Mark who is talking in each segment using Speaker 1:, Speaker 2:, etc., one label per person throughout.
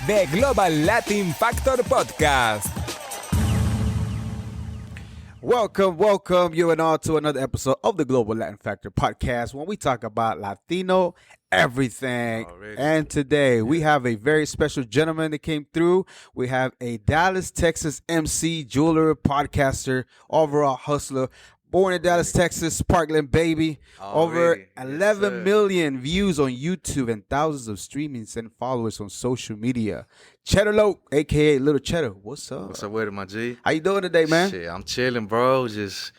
Speaker 1: The Global Latin Factor Podcast.
Speaker 2: Welcome you and all to another episode of the Global Latin Factor Podcast, when we talk about Latino everything. And today we have a very special gentleman that came through. We have a Dallas, Texas MC, jeweler, podcaster, overall hustler. Born in Dallas, Texas, Parkland baby. Over 11 million views on YouTube and thousands of streamings and followers on social media. Chedda Loc, a.k.a. Little Cheddar. What's up?
Speaker 3: What's up with it, my G?
Speaker 2: How you doing today, man?
Speaker 3: Shit, I'm chilling, bro. Just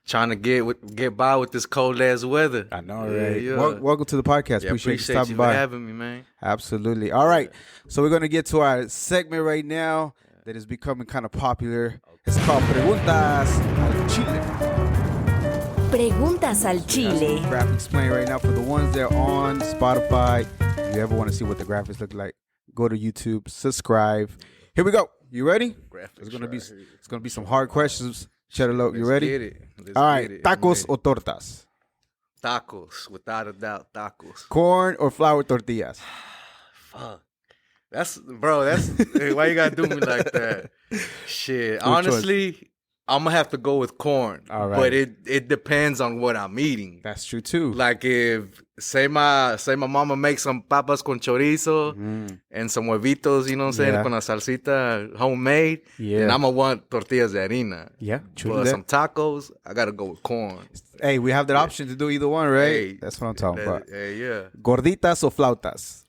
Speaker 3: trying to get by with this cold-ass weather.
Speaker 2: I know, right? Yeah. Welcome to the podcast.
Speaker 3: Yeah,
Speaker 2: appreciate you stopping
Speaker 3: you
Speaker 2: by.
Speaker 3: for having me, man.
Speaker 2: Absolutely. All right. So we're going to get to our segment right now that is becoming kind of popular. It's called Preguntas al Chile.
Speaker 4: Preguntas al Chile.
Speaker 2: Graphics playing right now for the ones that are on Spotify. If you ever want to see what the graphics look like, go to YouTube, subscribe. Here we go. You ready? It's gonna be some hard questions. Chedda Loc, you ready?
Speaker 3: Get it.
Speaker 2: All right. Tacos or tortas?
Speaker 3: Tacos, without a doubt, tacos.
Speaker 2: Corn or flour tortillas?
Speaker 3: Fuck. That's why you gotta do me like that. Shit. Honestly, I'm gonna have to go with corn.
Speaker 2: All right.
Speaker 3: But it depends on what I'm eating.
Speaker 2: That's true too.
Speaker 3: Like if say my mama makes some papas con chorizo and some huevitos, you know what I'm saying,
Speaker 2: Yeah.
Speaker 3: con la salsita homemade,
Speaker 2: Yeah.
Speaker 3: then I'm gonna want tortillas de harina.
Speaker 2: Yeah, true
Speaker 3: But
Speaker 2: that.
Speaker 3: some tacos, I gotta go with corn.
Speaker 2: Hey, we have that option to do either one, right?
Speaker 3: Hey,
Speaker 2: That's what I'm talking about.
Speaker 3: Yeah.
Speaker 2: Gorditas o flautas?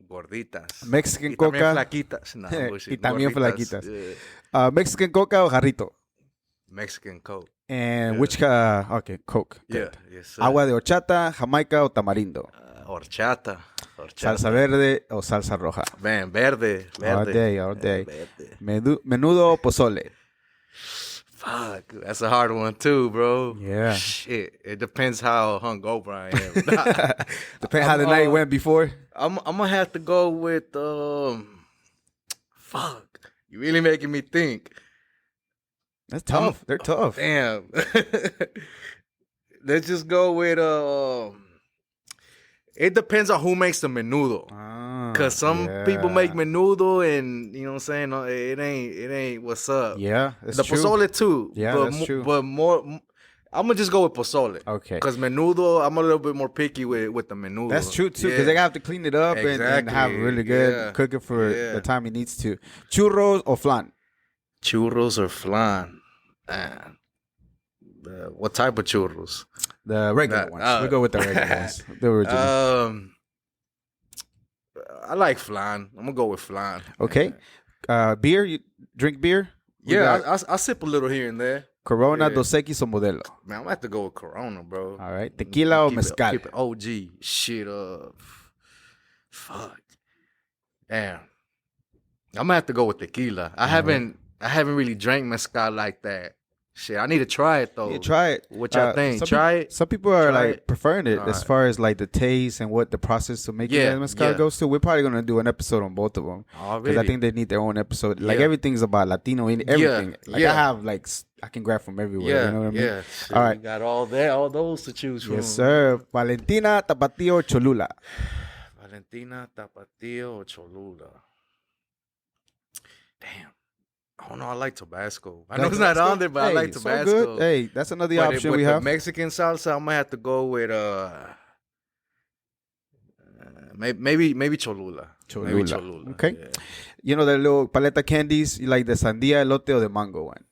Speaker 3: Gorditas.
Speaker 2: Mexican
Speaker 3: y
Speaker 2: coca.
Speaker 3: También flaquitas. Nah, bullshit.
Speaker 2: Y también
Speaker 3: Gorditas,
Speaker 2: flaquitas.
Speaker 3: yeah.
Speaker 2: Mexican coca o jarrito?
Speaker 3: Mexican Coke.
Speaker 2: And
Speaker 3: Yeah.
Speaker 2: which, okay, Coke.
Speaker 3: Yeah.
Speaker 2: Good.
Speaker 3: Yes, sir.
Speaker 2: Agua de horchata, jamaica o tamarindo?
Speaker 3: Horchata.
Speaker 2: Salsa verde o salsa roja?
Speaker 3: Man, verde.
Speaker 2: All day.
Speaker 3: Verde.
Speaker 2: Menudo o pozole?
Speaker 3: Fuck, that's a hard one too, bro.
Speaker 2: Yeah.
Speaker 3: Shit, it depends how hungover I am.
Speaker 2: Depends how the night went before.
Speaker 3: I'm gonna have to go with fuck. You really making me think.
Speaker 2: That's tough. They're tough.
Speaker 3: Damn. Let's just go with it depends on who makes the menudo. Cause some people make menudo and you know what I'm saying, it ain't what's up.
Speaker 2: Yeah, that's
Speaker 3: the
Speaker 2: true.
Speaker 3: pozole too.
Speaker 2: Yeah,
Speaker 3: but
Speaker 2: that's true.
Speaker 3: But more, I'm gonna just go with pozole.
Speaker 2: Okay.
Speaker 3: Cause menudo, I'm a little bit more picky with the menudo.
Speaker 2: That's true too, because they have to clean it up and have really good cooking for the time it needs to. Churros or flan?
Speaker 3: Churros or flan? What type of churros?
Speaker 2: The regular ones. We go with the regular ones. The original.
Speaker 3: I like flan. I'm gonna go with flan.
Speaker 2: Okay. Beer? You drink beer?
Speaker 3: I sip a little here and there.
Speaker 2: Corona, Dos Equis, or Modelo?
Speaker 3: Man, I'm gonna have to go with Corona, bro.
Speaker 2: All right. Tequila or mezcal?
Speaker 3: Keep it OG. Shit up. Fuck. Damn. I'm gonna have to go with tequila. I haven't really drank mezcal like that. Shit, I need to try it though.
Speaker 2: Yeah, try it.
Speaker 3: What y'all think? Try it.
Speaker 2: Some people are
Speaker 3: Try
Speaker 2: like
Speaker 3: it.
Speaker 2: preferring it
Speaker 3: All
Speaker 2: as
Speaker 3: right.
Speaker 2: far as like the taste and what the process to making the mezcal goes to. We're probably gonna do an episode on both of them because I think they need their own episode. Like everything's about Latino in everything. Like I have I can grab from everywhere. You know what I mean?
Speaker 3: Yeah. Shit,
Speaker 2: all right.
Speaker 3: You got all those to choose from.
Speaker 2: Yes, sir. Valentina, Tapatio, Cholula.
Speaker 3: Valentina, Tapatio, or Cholula. Damn. I don't know. I like Tabasco. I know it's not on there, but I like Tabasco.
Speaker 2: So good. Hey, that's another option we have.
Speaker 3: Mexican salsa, I'm gonna have to go with maybe Cholula. Maybe Cholula.
Speaker 2: Okay.
Speaker 3: Yeah.
Speaker 2: You know the little paleta candies, you like the sandia, elote, or the mango one?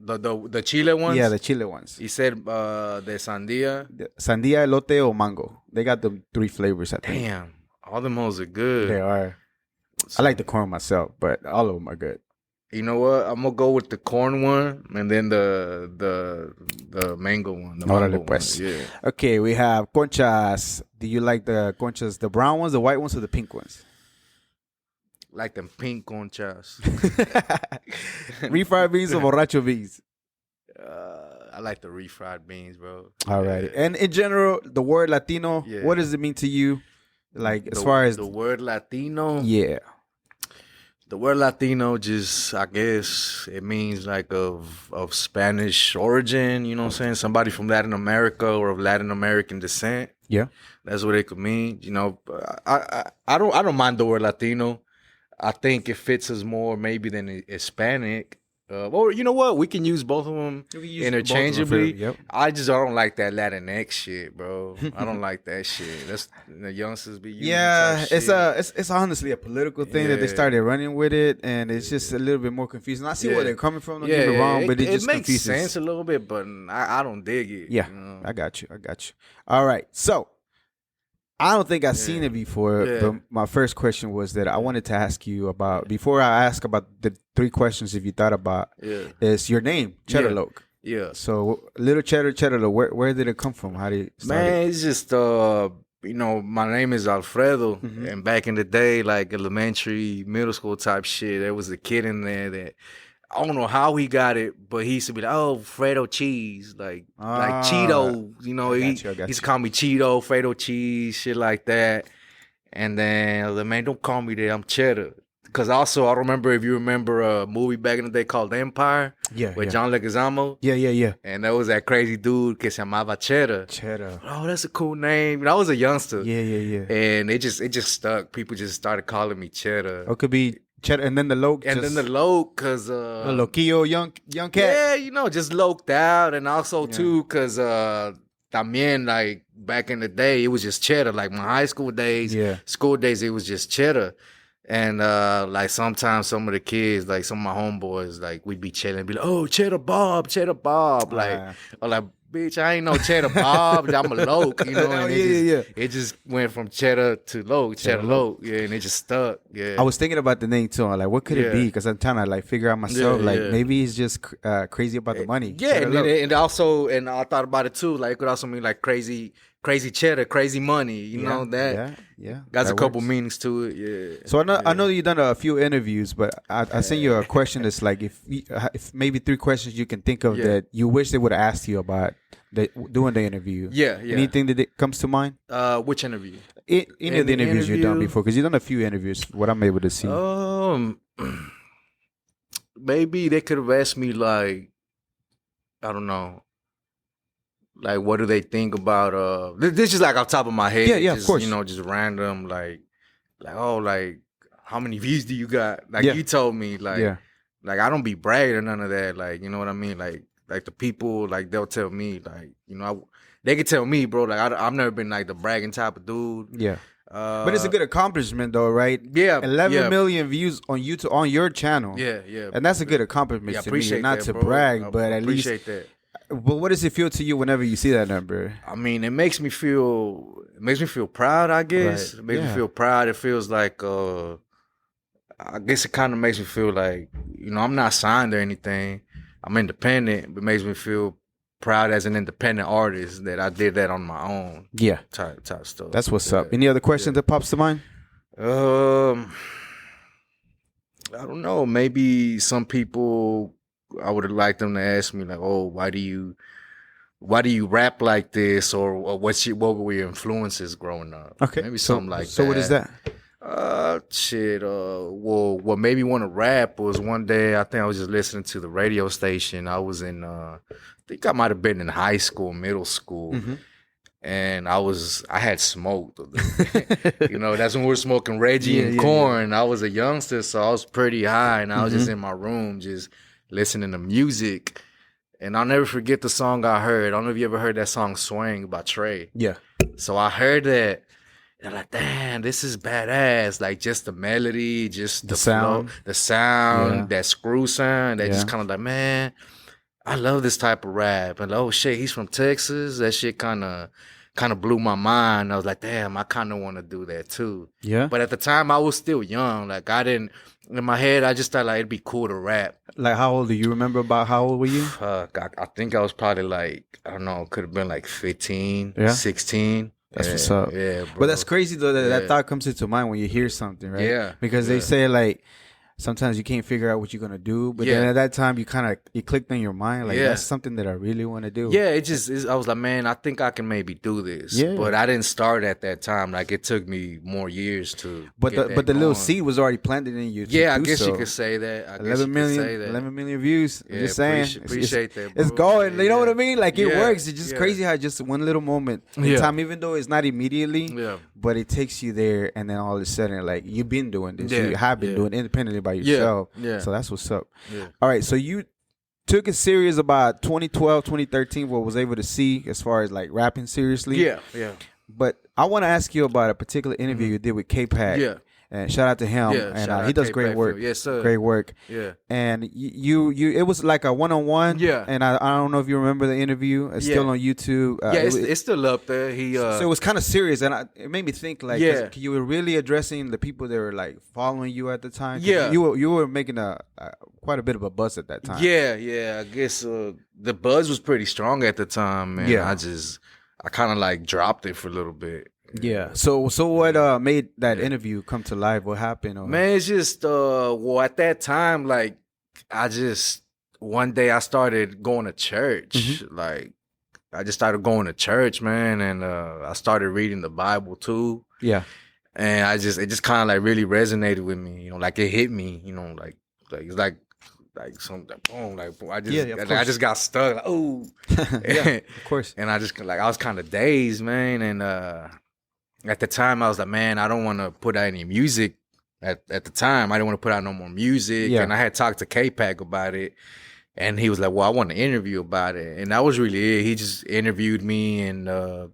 Speaker 3: The Chile ones?
Speaker 2: Yeah, the Chile ones.
Speaker 3: He said the sandia.
Speaker 2: The sandia, elote, or mango. They got the 3 flavors, I think.
Speaker 3: Damn. All them hoes are good.
Speaker 2: They are. I like the corn myself, but all of them are good.
Speaker 3: You know what? I'm gonna go with the corn one and then the mango one. The mango one. Yeah.
Speaker 2: Okay, we have conchas. Do you like the conchas, the brown ones, the white ones, or the pink ones?
Speaker 3: Like them pink conchas.
Speaker 2: Refried beans or borracho beans?
Speaker 3: I like the refried beans, bro.
Speaker 2: All right. Yeah. And in general, the word Latino, what does it mean to you? Like as far as
Speaker 3: the word Latino?
Speaker 2: Yeah.
Speaker 3: The word Latino just, I guess, it means like of Spanish origin, you know what I'm saying? Somebody from Latin America or of Latin American descent.
Speaker 2: Yeah.
Speaker 3: That's what it could mean. You know, I don't mind the word Latino. I think it fits us more maybe than Hispanic. Or you know what? We can use both of them interchangeably.
Speaker 2: Yep.
Speaker 3: I don't like that Latinx shit, bro. I don't like that shit. That's the youngsters be using.
Speaker 2: Yeah,
Speaker 3: that shit.
Speaker 2: it's honestly a political thing that they started running with it, and it's just a little bit more confusing. I see where they're coming from. Don't get me wrong, but it just
Speaker 3: makes
Speaker 2: confuses.
Speaker 3: sense a little bit, but I don't dig it.
Speaker 2: Yeah,
Speaker 3: you know?
Speaker 2: I got you. All right, so I don't think I've seen it before, but my first question was that I wanted to ask you about, before I ask about the 3 questions if you thought about, is your name, Chedda Loc.
Speaker 3: Yeah.
Speaker 2: So, Little Chedda Loc, where did it come from? How did it start?
Speaker 3: Man, it's just, my name is Alfredo, and back in the day, like elementary, middle school type shit, there was a kid in there that, I don't know how he got it, but he used to be like, "Oh, Fredo cheese," like Cheeto. You know, he used to call me Cheeto, Fredo cheese, shit like that. And then I was like, man, don't call me that. I'm Cheddar. Because also, I remember if you remember a movie back in the day called Empire, with John Leguizamo.
Speaker 2: Yeah.
Speaker 3: And that was that crazy dude que se llamaba Cheddar. Oh, that's a cool name. And I was a youngster.
Speaker 2: Yeah.
Speaker 3: And it just stuck. People just started calling me Cheddar.
Speaker 2: Or it could be Cheddar, and then the Loc.
Speaker 3: And then the Loc, because...
Speaker 2: the Loquillo, young cat.
Speaker 3: Yeah, just loced out. And also, too, because también, like, back in the day, it was just Cheddar. Like, my high school days, school days, it was just Cheddar. And, like, sometimes some of the kids, like, some of my homeboys, like, we'd be chilling, be like, oh, Cheddar Bob. Like, or like, bitch, I ain't no Cheddar Bob. I'm a Loc, you know? And it just went from Cheddar to Loc, Chedda Loc. Yeah, and it just stuck. Yeah.
Speaker 2: I was thinking about the name, too. I'm like, what could it be? Because I'm trying to, like, figure out myself. Maybe he's just crazy about the money.
Speaker 3: Yeah, and also, and I thought about it, too. Like, it could also mean, like, crazy cheddar, crazy money. You know that?
Speaker 2: Yeah.
Speaker 3: Got a couple meanings to it. Yeah.
Speaker 2: So I know you've done a few interviews, but I sent you a question that's like if maybe 3 questions you can think of that you wish they would have asked you about doing the interview. Yeah. Anything that comes to mind?
Speaker 3: Which interview?
Speaker 2: Any of the interviews you've done before, because you've done a few interviews. What I'm able to see.
Speaker 3: Maybe they could have asked me, like, I don't know. Like, what do they think about, this is like off the top of my head.
Speaker 2: Yeah,
Speaker 3: just,
Speaker 2: of course.
Speaker 3: You know, just random, like, oh, like, how many views do you got? Like, you told me, like, I don't be bragging or none of that. Like, you know what I mean? Like the people, like, they'll tell me, like, you know, they can tell me, bro, like, I've never been, like, the bragging type of dude.
Speaker 2: Yeah. But it's a good accomplishment, though, right?
Speaker 3: Yeah.
Speaker 2: 11 million views on YouTube, on your channel.
Speaker 3: Yeah.
Speaker 2: And that's a good accomplishment to me. Not to
Speaker 3: bro.
Speaker 2: brag, but at least.
Speaker 3: Appreciate that.
Speaker 2: But what does it feel to you whenever you see that number?
Speaker 3: I mean, it makes me feel proud, I guess.
Speaker 2: Right.
Speaker 3: It makes me feel proud. It feels like, I guess it kind of makes me feel like, you know, I'm not signed or anything. I'm independent, but it makes me feel proud as an independent artist that I did that on my own.
Speaker 2: Yeah.
Speaker 3: Type stuff.
Speaker 2: That's what's up. Any other questions that pops to mind?
Speaker 3: I don't know. Maybe some people, I would have liked them to ask me, like, oh, why do you rap like this, or what were your influences growing up?
Speaker 2: Okay,
Speaker 3: maybe something like that.
Speaker 2: So what is that?
Speaker 3: Well, what made me want to rap was one day I think I was just listening to the radio station. I was in, I think I might have been in high school, middle school.
Speaker 2: Mm-hmm.
Speaker 3: And I had smoked. You know, that's when we were smoking Reggie and Corn. I was a youngster, so I was pretty high, and I was just in my room just listening to music. And I'll never forget the song I heard. I don't know if you ever heard that song Swing by Trey.
Speaker 2: Yeah.
Speaker 3: So I heard that, and I'm like, damn, this is badass. Like, just the melody, just the
Speaker 2: sound.
Speaker 3: Flow, that screw sound. That just kind of like, man, I love this type of rap. And oh shit, he's from Texas. That shit kind of blew my mind. I was like, damn, I kind of want to do that too. Yeah. But at the time, I was still young. Like, I didn't, in my head, I just thought like it'd be cool to rap.
Speaker 2: Like, how old do you remember? About how old were you?
Speaker 3: I think I was probably like, I don't know, could have been like 15, 16.
Speaker 2: That's what's up.
Speaker 3: Yeah, bro.
Speaker 2: But that's crazy though that thought comes into mind when you hear something, right?
Speaker 3: Yeah.
Speaker 2: Because they say like, sometimes you can't figure out what you're gonna do. But then at that time, it clicked in your mind like that's something that I really want to do.
Speaker 3: Yeah, I was like, man, I think I can maybe do this.
Speaker 2: Yeah.
Speaker 3: But I didn't start at that time. Like it took me more years to.
Speaker 2: But the little seed was already planted in you.
Speaker 3: Yeah, I guess you could say that.
Speaker 2: 11 million views.
Speaker 3: Yeah,
Speaker 2: I'm just saying.
Speaker 3: Appreciate that, bro.
Speaker 2: It's going. You know what I mean? Like it works. It's just
Speaker 3: Yeah.
Speaker 2: crazy how just one little moment in time, even though it's not immediately, but it takes you there, and then all of a sudden, like you've been doing this, you have been doing it independently by yourself. Yeah. So that's what's up. Yeah. All right. So you took it serious about 2012, 2013, what was able to see as far as like rapping seriously.
Speaker 3: Yeah. Yeah.
Speaker 2: But I want to ask you about a particular interview you did with K-Pac. Yeah. And shout out to him.
Speaker 3: Yeah,
Speaker 2: and he does great work.
Speaker 3: Yes, sir.
Speaker 2: Great work.
Speaker 3: Yeah.
Speaker 2: And you it was like a one-on-one.
Speaker 3: Yeah.
Speaker 2: And I don't know if you remember the interview. It's still on YouTube.
Speaker 3: It's still up there.
Speaker 2: So it was kind of serious, and it made me think like, you were really addressing the people that were like following you at the time.
Speaker 3: Yeah.
Speaker 2: You were making quite a bit of a buzz at that time.
Speaker 3: Yeah. I guess the buzz was pretty strong at the time, man. Yeah. I kind of like dropped it for a little bit.
Speaker 2: Yeah. So what made that interview come to life? What happened?
Speaker 3: Man, it's just at that time, like one day I started going to church. Mm-hmm. Like I just started going to church, man, and I started reading the Bible too. Yeah. And it just kind of like really resonated with me, you know, like it hit me, you know, like it's like something, boom, like I just got stuck, like, oh,
Speaker 2: yeah, of course.
Speaker 3: And I was kind of dazed, man, and at the time I was like, man, I don't want to put out any music. At the time, I didn't want to put out no more music, and I had talked to K-Pac about it, and he was like, well, I want to interview about it, and that was really it. He just interviewed me, and I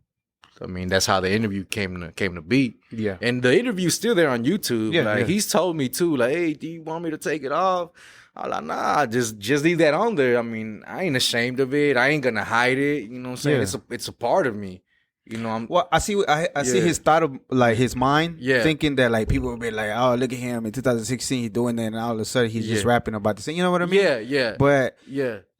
Speaker 3: mean, that's how the interview came to be. Yeah. And the interview's still there on YouTube. Yeah, he's told me too, like, hey, do you want me to take it off? I'm like, nah, just leave that on there. I mean, I ain't ashamed of it. I ain't gonna hide it. You know what I'm saying? It's a part of me. You know,
Speaker 2: I see his thought of like his mind, thinking that like people will be like, oh, look at him in 2016, he's doing that, and all of a sudden he's just rapping about this. You know what I mean?
Speaker 3: Yeah.
Speaker 2: But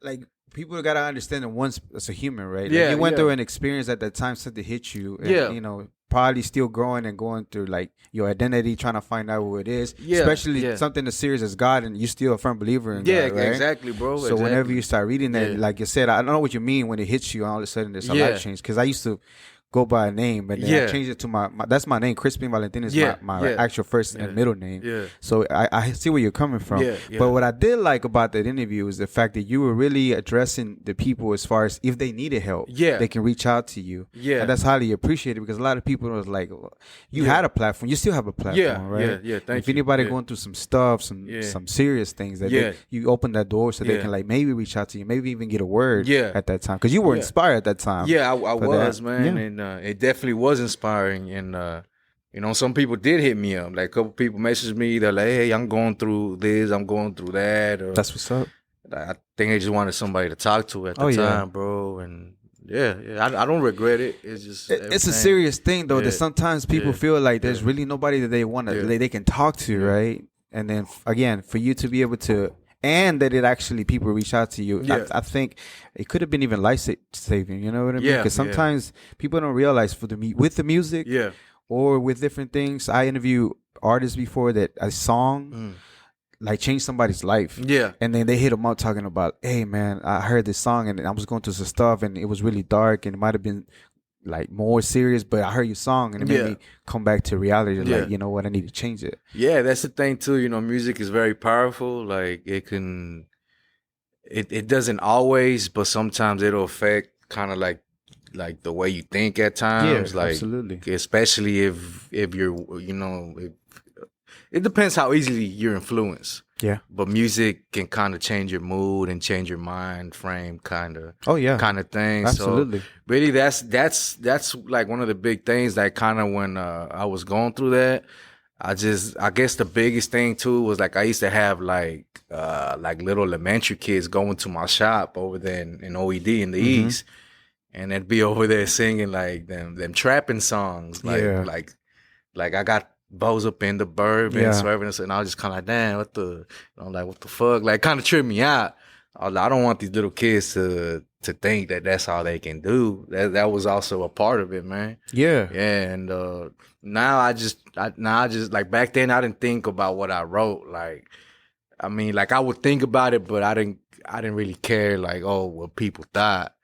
Speaker 2: like people gotta understand that once as a human, right? Like, you went through an experience at that time, something hit you, and, you know, probably still growing and going through like your identity, trying to find out who it is, especially something as serious as God, and you're still a firm believer in God, right?
Speaker 3: Exactly, bro.
Speaker 2: So whenever you start reading that, like you said, I don't know what you mean when it hits you, and all of a sudden there's a life change. Because I used to go by a name, but then I changed it to my that's my name. Crispin Valentin is my actual first and middle name. Yeah. So I see where you're coming from. But what I did like about that interview is the fact that you were really addressing the people as far as if they needed help, they can reach out to you. Yeah. And that's highly appreciated, because a lot of people was like, you had a platform, you still have a platform, right?
Speaker 3: Yeah. Thank
Speaker 2: if anybody going through some stuff, some serious things, that you open that door so they can like maybe reach out to you, maybe even get a word at that time, because you were inspired at that time.
Speaker 3: Yeah, I was, man. And it definitely was inspiring, and you know, some people did hit me up. Like a couple people messaged me. They're like, "Hey, I'm going through this. I'm going through that." Or,
Speaker 2: that's what's up.
Speaker 3: I think they just wanted somebody to talk to at the time, bro. And I don't regret it. It's just
Speaker 2: it's a serious thing though, that sometimes people feel like there's really nobody that they want to they can talk to, right? And then again, for you to be able to. And that it actually people reach out to you. I think it could have been even life saving. You know what I mean? Because sometimes people don't realize with the music, or with different things. I interview artists before that a song like changed somebody's life. Yeah, and then they hit them up talking about, hey man, I heard this song and I was going through some stuff and it was really dark and it might have been like more serious, but I heard your song and it made me come back to reality. Like, you know what, I need to change it.
Speaker 3: Yeah, that's the thing too. You know, music is very powerful. Like it doesn't always, but sometimes it'll affect kind of like the way you think at times.
Speaker 2: Yeah,
Speaker 3: like,
Speaker 2: absolutely.
Speaker 3: Especially if you're, you know, it depends how easily you're influenced. Yeah, but music can kind of change your mood and change your mind frame, kind of. Oh yeah, kind of thing.
Speaker 2: Absolutely.
Speaker 3: So really, that's like one of the big things that kind of when I was going through that, I guess the biggest thing too was like I used to have like little elementary kids going to my shop over there in OED in the East, and they'd be over there singing like them trapping songs, like I got bows up in the bourbon, swerving, and I was just kind of like, damn, what the fuck? Like, kind of tripped me out. I was like, I don't want these little kids to think that that's all they can do. That was also a part of it, man. Yeah. Yeah, and now I just like back then I didn't think about what I wrote. Like I mean, like I would think about it, but I didn't really care. Like, oh, what people thought.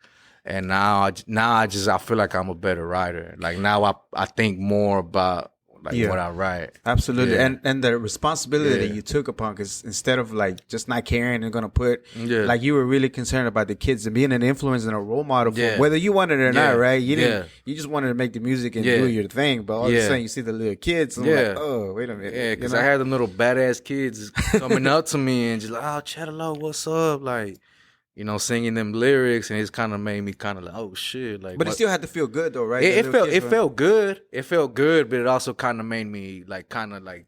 Speaker 3: And now I feel like I'm a better writer. Like now I think more about like what I write.
Speaker 2: Absolutely.
Speaker 3: Yeah.
Speaker 2: And the responsibility that you took upon, because instead of like just not caring and gonna put like you were really concerned about the kids and being an influence and a role model for them, whether you wanted it or not, right? You didn't you just wanted to make the music and do your thing, but all of a sudden you see the little kids and like, oh, wait a minute.
Speaker 3: Yeah, because I had them little badass kids coming up to me and just like, oh, Chedda Loc, what's up? Like, you know, singing them lyrics, and it's kind of made me kind of like, oh shit, like.
Speaker 2: But it still had to feel good though, right?
Speaker 3: It felt good. It felt good, but it also kind of made me like kind of like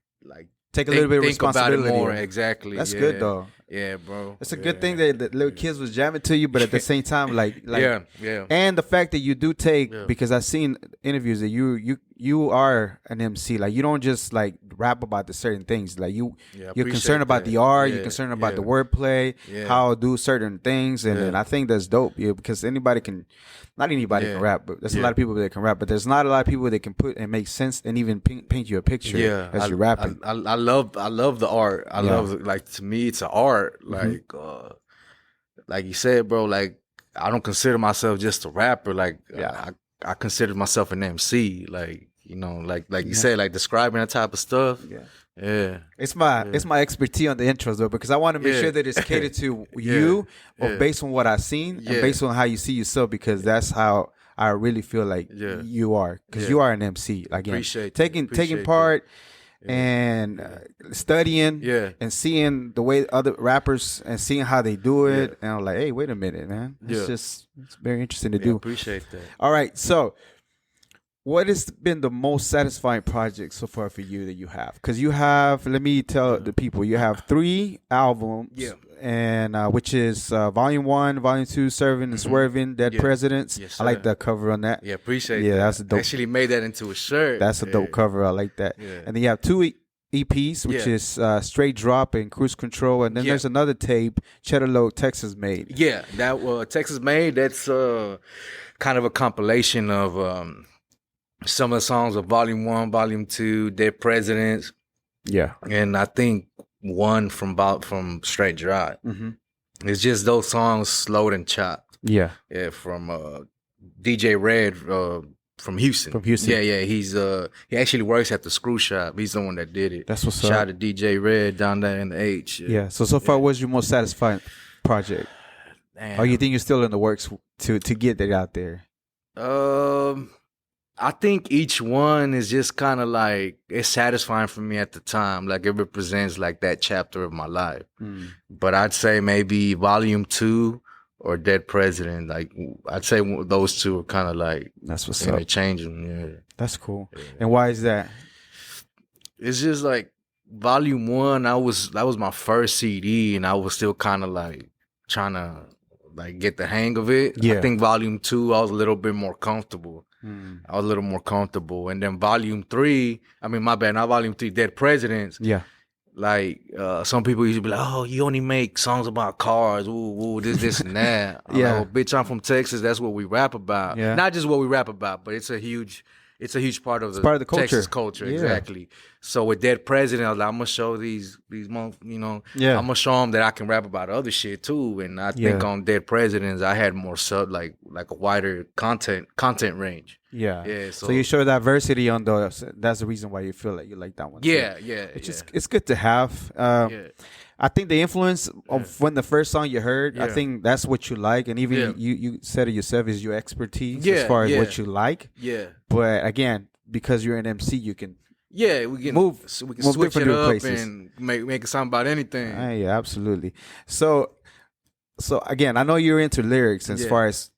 Speaker 2: take a little bit of responsibility
Speaker 3: about it more. Exactly.
Speaker 2: That's good though.
Speaker 3: Yeah, bro.
Speaker 2: It's a good thing that the little kids was jamming to you, but at the same time, like
Speaker 3: yeah.
Speaker 2: And the fact that you do take because I've seen interviews that you are an MC. Like you don't just like rap about the certain things. Like you're concerned about the art. You're concerned about the wordplay, how to do certain things, and I think that's dope. Yeah, because anybody can. Not anybody can rap, but there's a lot of people that can rap. But there's not a lot of people that can put and make sense and even paint you a picture as you're rapping.
Speaker 3: I love the art. I love like to me it's an art. Like you said, bro. Like I don't consider myself just a rapper. Like I consider myself an MC. Like you know, like you said, like describing that type of stuff. Yeah.
Speaker 2: It's my expertise on the intros though, because I want to make sure that it's catered to you based on what I've seen and based on how you see yourself, because that's how I really feel like you are, because you are an MC. Like taking part and studying and seeing the way other rappers and seeing how they do it, and I'm like, hey, wait a minute, man. It's very interesting to do.
Speaker 3: Appreciate that.
Speaker 2: All right, so. What has been the most satisfying project so far for you that you have? Because you have, let me tell the people, you have 3 albums, and which is Volume 1, Volume 2, Serving and Swerving, Dead Presidents.
Speaker 3: Yes,
Speaker 2: I like the cover on that.
Speaker 3: Yeah, appreciate that.
Speaker 2: Yeah, that's a dope.
Speaker 3: Actually made that into a shirt.
Speaker 2: That's a dope cover. I like that. Yeah. And then you have 2 EPs, which is Straight Drop and Cruise Control, and then there's another tape, Chedda Loc, Texas Made. Yeah,
Speaker 3: that Texas Made. That's kind of a compilation of some of the songs of Volume 1, Volume 2, Dead Presidents. Yeah. And I think one from Straight Drop. Mm-hmm. It's just those songs slowed and chopped. Yeah. Yeah, from DJ Red from Houston.
Speaker 2: From Houston.
Speaker 3: Yeah. He actually works at the Screw Shop. He's the one that did it.
Speaker 2: That's what's up.
Speaker 3: Shout out to DJ Red down there in the H.
Speaker 2: Yeah. So far, what's your most satisfying project? Damn. Or you think you're still in the works to get that out there?
Speaker 3: I think each one is just kind of like, it's satisfying for me at the time. Like it represents like that chapter of my life. But I'd say maybe Volume 2 or Dead President. Like I'd say those two are kind of like,
Speaker 2: that's what's up.
Speaker 3: Changing. Yeah.
Speaker 2: That's cool. Yeah. And why is that?
Speaker 3: It's just like Volume 1, that was my first CD, and I was still kind of like trying to like get the hang of it. Yeah. I think Volume 2, I was a little bit more comfortable. I was a little more comfortable. And then Volume 3, my bad, not Volume 3, Dead Presidents. Yeah. Like, some people used to be like, oh, you only make songs about cars, ooh, this, and that. Yeah. Like, well, bitch, I'm from Texas, that's what we rap about. Yeah. Not just what we rap about, but it's a huge part of the
Speaker 2: culture.
Speaker 3: Texas culture, exactly. So with Dead President, I was like, I'm gonna show these months, I'm gonna show them that I can rap about other shit too. And I think on Dead Presidents, I had more like a wider content range. Yeah, yeah. So
Speaker 2: you show diversity on those. That's the reason why you feel like you like that one.
Speaker 3: Yeah,
Speaker 2: too. It's good to have. I think the influence of when the first song you heard, I think that's what you like, and even you said it yourself, is your expertise as far as what you like. Yeah. But again, because you're an MC, you can
Speaker 3: we can move. So we can switch it up places. And make it sound about anything.
Speaker 2: Yeah, absolutely. So again, I know you're into lyrics as far as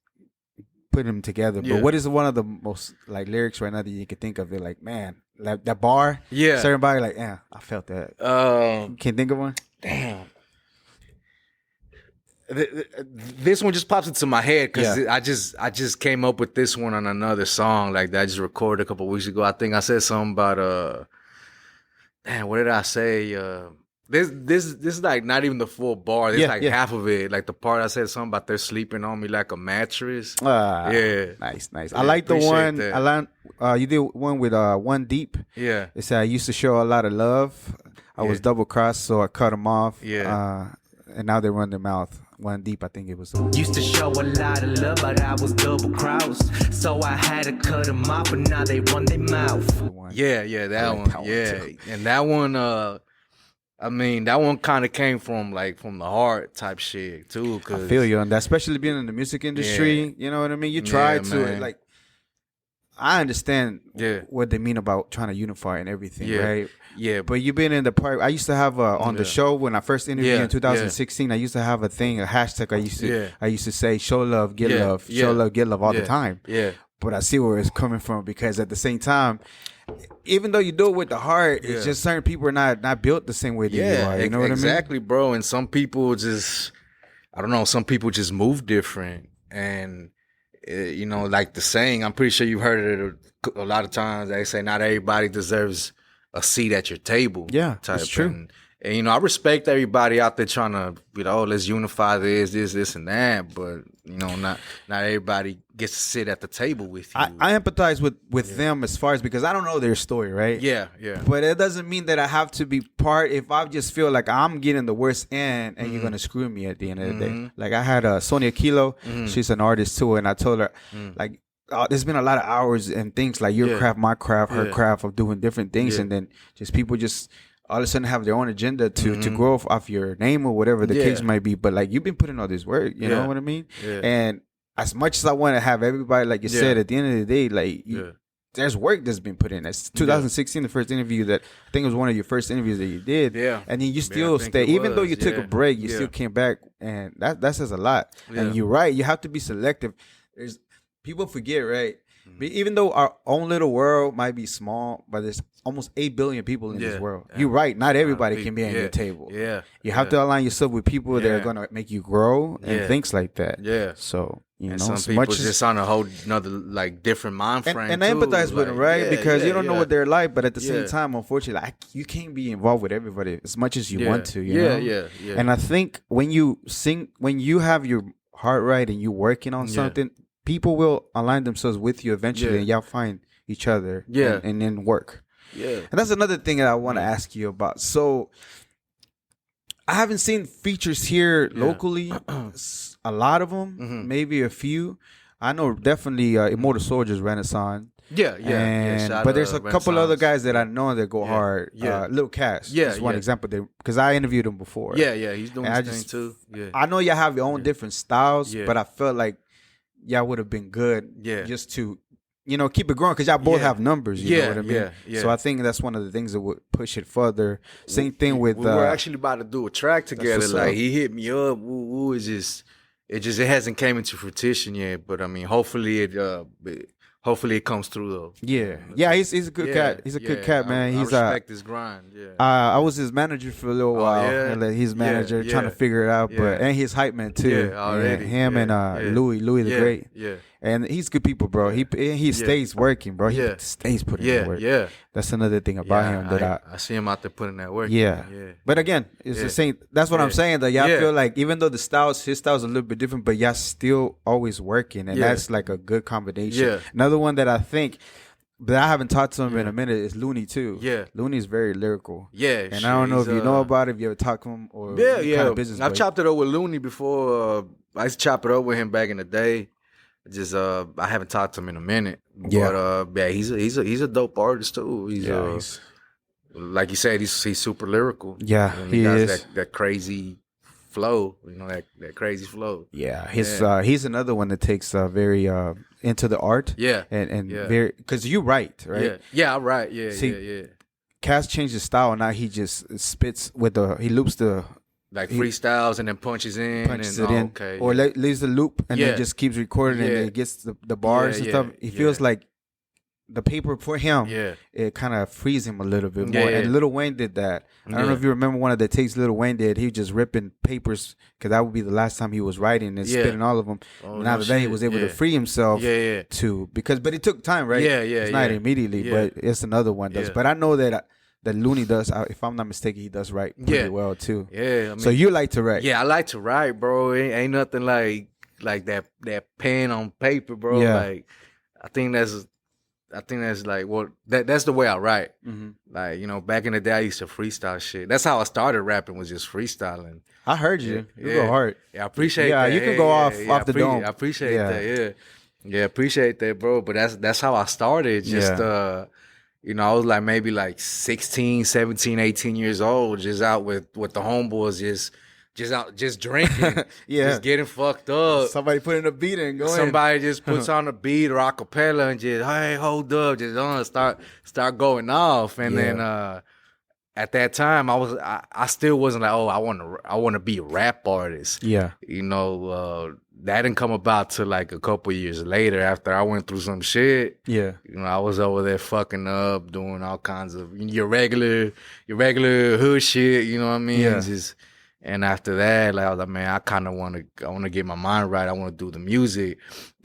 Speaker 2: putting them together. But what is one of the most like lyrics right now that you can think of? It like, man, like that bar. Yeah. So everybody like, yeah, I felt that. Can you think of one?
Speaker 3: Damn. This one just pops into my head because I just came up with this one on another song like that I just recorded a couple weeks ago. I think I said something about what did I say? This is like not even the full bar. This is half of it. Like the part I said something about they're sleeping on me like a mattress.
Speaker 2: Nice. I like the one. You did one with One Deep. Yeah. It said I used to show a lot of love. I was double crossed, so I cut them off.
Speaker 3: Yeah.
Speaker 2: And now they run their mouth. One Deep, I think it was.
Speaker 5: Used to show a lot of love, but I was double crossed. So I had to cut them off, but now they run their mouth.
Speaker 3: Yeah, that one. And that one, I mean, that one kind of came from the heart type shit too. Cause,
Speaker 2: I feel you on that, especially being in the music industry. You know what I mean? You try to
Speaker 3: man.
Speaker 2: like. I understand what they mean about trying to unify and everything, right?
Speaker 3: Yeah,
Speaker 2: but you've been in the part. I used to have on the show when I first interviewed in 2016. I used to have a thing, a hashtag. I used to say "show love, get love, show love, get love" all the time. Yeah, but I see where it's coming from because at the same time, even though you do it with the heart, it's just certain people are not built the same way that you are. You know what I mean?
Speaker 3: Exactly, bro. And some people just, I don't know. Some people just move different, and you know, like the saying. I'm pretty sure you've heard it a lot of times. They say not everybody deserves a seat at your table.
Speaker 2: Yeah, that's true.
Speaker 3: And you know, I respect everybody out there trying to, you know, let's unify this, and that. But you know, not everybody gets to sit at the table with you.
Speaker 2: I empathize with them as far as because I don't know their story, right?
Speaker 3: Yeah.
Speaker 2: But it doesn't mean that I have to be part. If I just feel like I'm getting the worst end, and you're gonna screw me at the end of the day. Like I had Sonia Kilo. She's an artist too, and I told her like. There's been a lot of hours and things like your craft, my craft, her craft of doing different things, and then just people just all of a sudden have their own agenda to grow off your name or whatever the case might be. But like you've been putting all this work, you know what I mean? Yeah. And as much as I want to have everybody, like you said, at the end of the day, like there's work that's been put in. That's 2016, the first interview that I think it was one of your first interviews that you did. Yeah. And then you still stay, even though you took a break, you still came back, and that says a lot. And you're right, you have to be selective. People forget, right? Even though our own little world might be small, but there's almost 8 billion people in this world. You're right. Not everybody can be at your table. You have to align yourself with people that are going to make you grow and things like that. Yeah. So, you know,
Speaker 3: some people just on a whole another, like, different mind frame.
Speaker 2: And I empathize with them, right? Because you don't know what they're like, but at the same time, unfortunately, you can't be involved with everybody as much as you want to, you know? Yeah. And I think when you have your heart right and you're working on something, people will align themselves with you eventually, and y'all find each other and then work. Yeah. And that's another thing that I want to ask you about. So I haven't seen features here locally, a lot of them, maybe a few. I know definitely Immortal Soldiers, Renaissance. But there's a couple other guys that I know that go hard. Lil Cass is one example because I interviewed him before.
Speaker 3: He's doing his thing too.
Speaker 2: I know y'all have your own different styles, but I felt like y'all would have been good just to, you know, keep it growing because y'all both have numbers. You know what I mean? So I think that's one of the things that would push it further. Same thing with.
Speaker 3: We were actually about to do a track together. Like he hit me up. It hasn't came into fruition yet. But I mean, hopefully it comes through though.
Speaker 2: He's a good cat. He's a good cat, man.
Speaker 3: I respect his grind.
Speaker 2: I was his manager for a little while. And his manager trying to figure it out, and his hype man too. Him and Louis the Great. And he's good people, bro. He stays working, bro. He stays putting in work. That's another thing about him that
Speaker 3: I see him out there putting that work.
Speaker 2: But again, it's the same. That's what I'm saying. That y'all feel like even though his style's a little bit different, but y'all still always working, and that's like a good combination. Another one that I think. But I haven't talked to him in a minute. Is Looney too. Looney's very lyrical. And I don't know if you know about it. If you ever talked to him or kind of business.
Speaker 3: I've chopped it up with Looney before. I used to chop it up with him back in the day. Just I haven't talked to him in a minute. But he's a dope artist too. He's like you said, he's super lyrical.
Speaker 2: He
Speaker 3: does that crazy flow. You know that crazy flow.
Speaker 2: He's another one that takes very into the art. And very because you write, right?
Speaker 3: I write. See,
Speaker 2: Cass changed his style. Now he just spits with he loops the.
Speaker 3: Like freestyles and then punches in.
Speaker 2: Okay, or leaves the loop and then just keeps recording and then gets the bars and stuff. It feels like the paper for him, it kind of frees him a little bit more. And Lil Wayne did that. I don't know if you remember one of the takes Lil Wayne did. He was just ripping papers because that would be the last time he was writing and spitting all of them. And after that, he was able to free himself too. But it took time, right? It's not immediately, but it's another one. But I know that Looney does, if I'm not mistaken, he does write pretty well too. I mean, so you like to write?
Speaker 3: Yeah, I like to write, bro. It ain't nothing like that pen on paper, bro. Like I think that's I think that's like that's the way I write.
Speaker 2: Mm-hmm.
Speaker 3: Like, you know, back in the day, I used to freestyle shit. That's how I started rapping, was just freestyling.
Speaker 2: I heard you.
Speaker 3: Yeah.
Speaker 2: You go hard.
Speaker 3: Yeah, I appreciate
Speaker 2: Yeah,
Speaker 3: that.
Speaker 2: you can go off the dome.
Speaker 3: I appreciate that. Yeah, appreciate that, bro. But that's how I started. Just you know, I was like maybe like 16, 17, 18 years old, just out with the homeboys, just drinking, just getting fucked up.
Speaker 2: Somebody putting a beat in, going.
Speaker 3: Somebody just puts on a beat or acapella and just, hey, hold up, just start going off. And then at that time, I still wasn't like, oh, I want to be a rap artist.
Speaker 2: Yeah,
Speaker 3: you know, that didn't come about till like a couple years later after I went through some shit.
Speaker 2: Yeah,
Speaker 3: you know, I was over there fucking up, doing all kinds of your regular hood shit. You know what I mean?
Speaker 2: Yeah.
Speaker 3: And after that, like, I was like, man, I want to get my mind right. I want to do the music.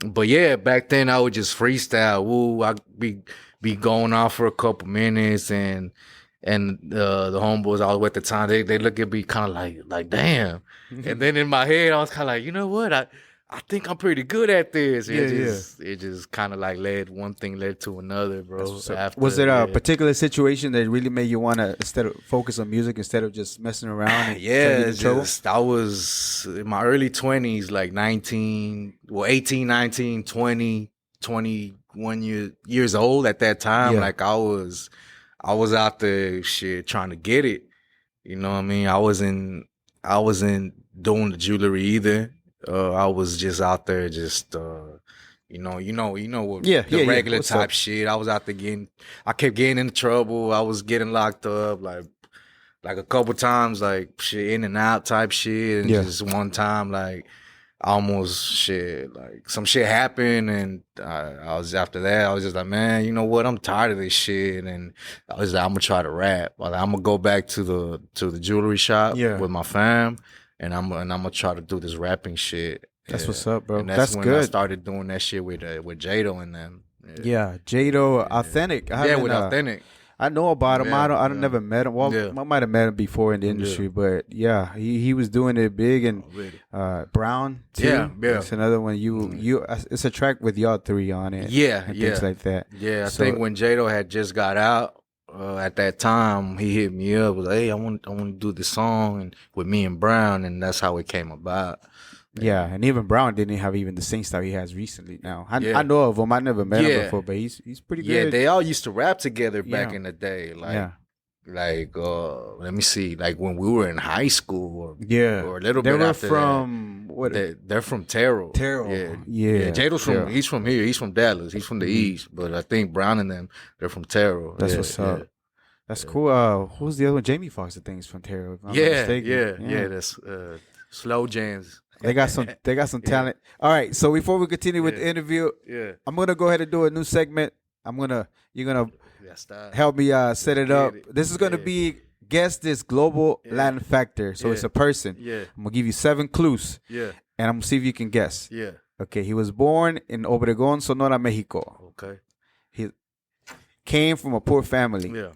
Speaker 3: But yeah, back then I would just freestyle. Woo, I'd be going off for a couple minutes, and the homeboys I was with at the time, they look at me kind of like damn. And then in my head, I was kind of like, you know what? I think I'm pretty good at this. It just kind of like one thing led to another, bro.
Speaker 2: Was it a particular situation that really made you want to focus on music instead of just messing around? And
Speaker 3: I was in my early 20s, like 18, 19, 20, 21 years old at that time. Like I was out there shit trying to get it. You know what I mean? I wasn't doing the jewelry either. I was just out there just you know the regular type shit. I was out there I kept getting into trouble. I was getting locked up like a couple times, like shit in and out type shit. And just one time like almost shit, like some shit happened, and I was after that. I was just like, man, you know what? I'm tired of this shit, and I was like, I'm gonna try to rap. Like, I'm gonna go back to the jewelry shop with my fam, and I'm gonna try to do this rapping shit.
Speaker 2: That's what's up, bro.
Speaker 3: And
Speaker 2: that's
Speaker 3: when
Speaker 2: good.
Speaker 3: I started doing that shit with Jado and them.
Speaker 2: Yeah, Jado, Authentic.
Speaker 3: With Authentic.
Speaker 2: I know about him. I never met him. Well, I might have met him before in the industry, but he was doing it big. And Brown too.
Speaker 3: Yeah.
Speaker 2: It's another one. It's a track with y'all three on it. And things like that.
Speaker 3: Yeah, I think when Jado had just got out at that time, he hit me up. Was like, hey, I want to do this song with me and Brown, and that's how it came about.
Speaker 2: Yeah, and even Brown didn't have even the same style he has recently now. I know of him. I never met him before, but he's pretty good.
Speaker 3: Yeah, they all used to rap together back in the day. Like, let me see, like when we were in high school or a little bit after that. They're from Terrell. Yeah. Jado's he's from here. He's from Dallas. He's from the East. But I think Brown and them, they're from Terrell.
Speaker 2: That's what's up. That's cool. Who's the other one? Jamie Foxx, I think, is from Terrell.
Speaker 3: Yeah. That's Slow Jams.
Speaker 2: They got some talent. All right, so before we continue with the interview, I'm gonna go ahead and do a new segment. You're gonna help me set it up. This is gonna be guess this global Latin factor. So it's a person.
Speaker 3: Yeah.
Speaker 2: I'm gonna give you 7 clues.
Speaker 3: Yeah.
Speaker 2: And I'm gonna see if you can guess.
Speaker 3: Yeah.
Speaker 2: Okay, he was born in Obregón, Sonora, Mexico.
Speaker 3: Okay.
Speaker 2: He came from a poor family.
Speaker 3: Yeah.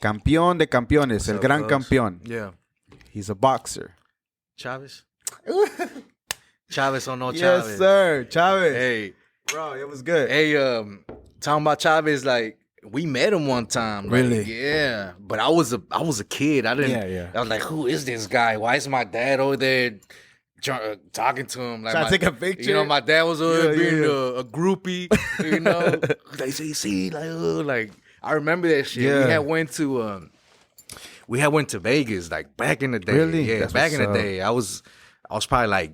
Speaker 2: Campeón de campeones, el gran campeón.
Speaker 3: Yeah.
Speaker 2: He's a boxer.
Speaker 3: Chavez? Chavez or no Chavez?
Speaker 2: Yes, sir. Chavez.
Speaker 3: Hey.
Speaker 2: Bro, it was good.
Speaker 3: Hey, talking about Chavez, like, we met him one time.
Speaker 2: Really?
Speaker 3: Yeah. But I was a kid. I didn't. I was like, who is this guy? Why is my dad over there talking to him? Like,
Speaker 2: trying to take a picture?
Speaker 3: You know, my dad was over there being a groupie, you know? They say, see, like, I remember that shit.
Speaker 2: Yeah.
Speaker 3: We had went to Vegas, like, back in the day.
Speaker 2: Really?
Speaker 3: Yeah,
Speaker 2: That's
Speaker 3: back in the
Speaker 2: what's up.
Speaker 3: day. I was probably like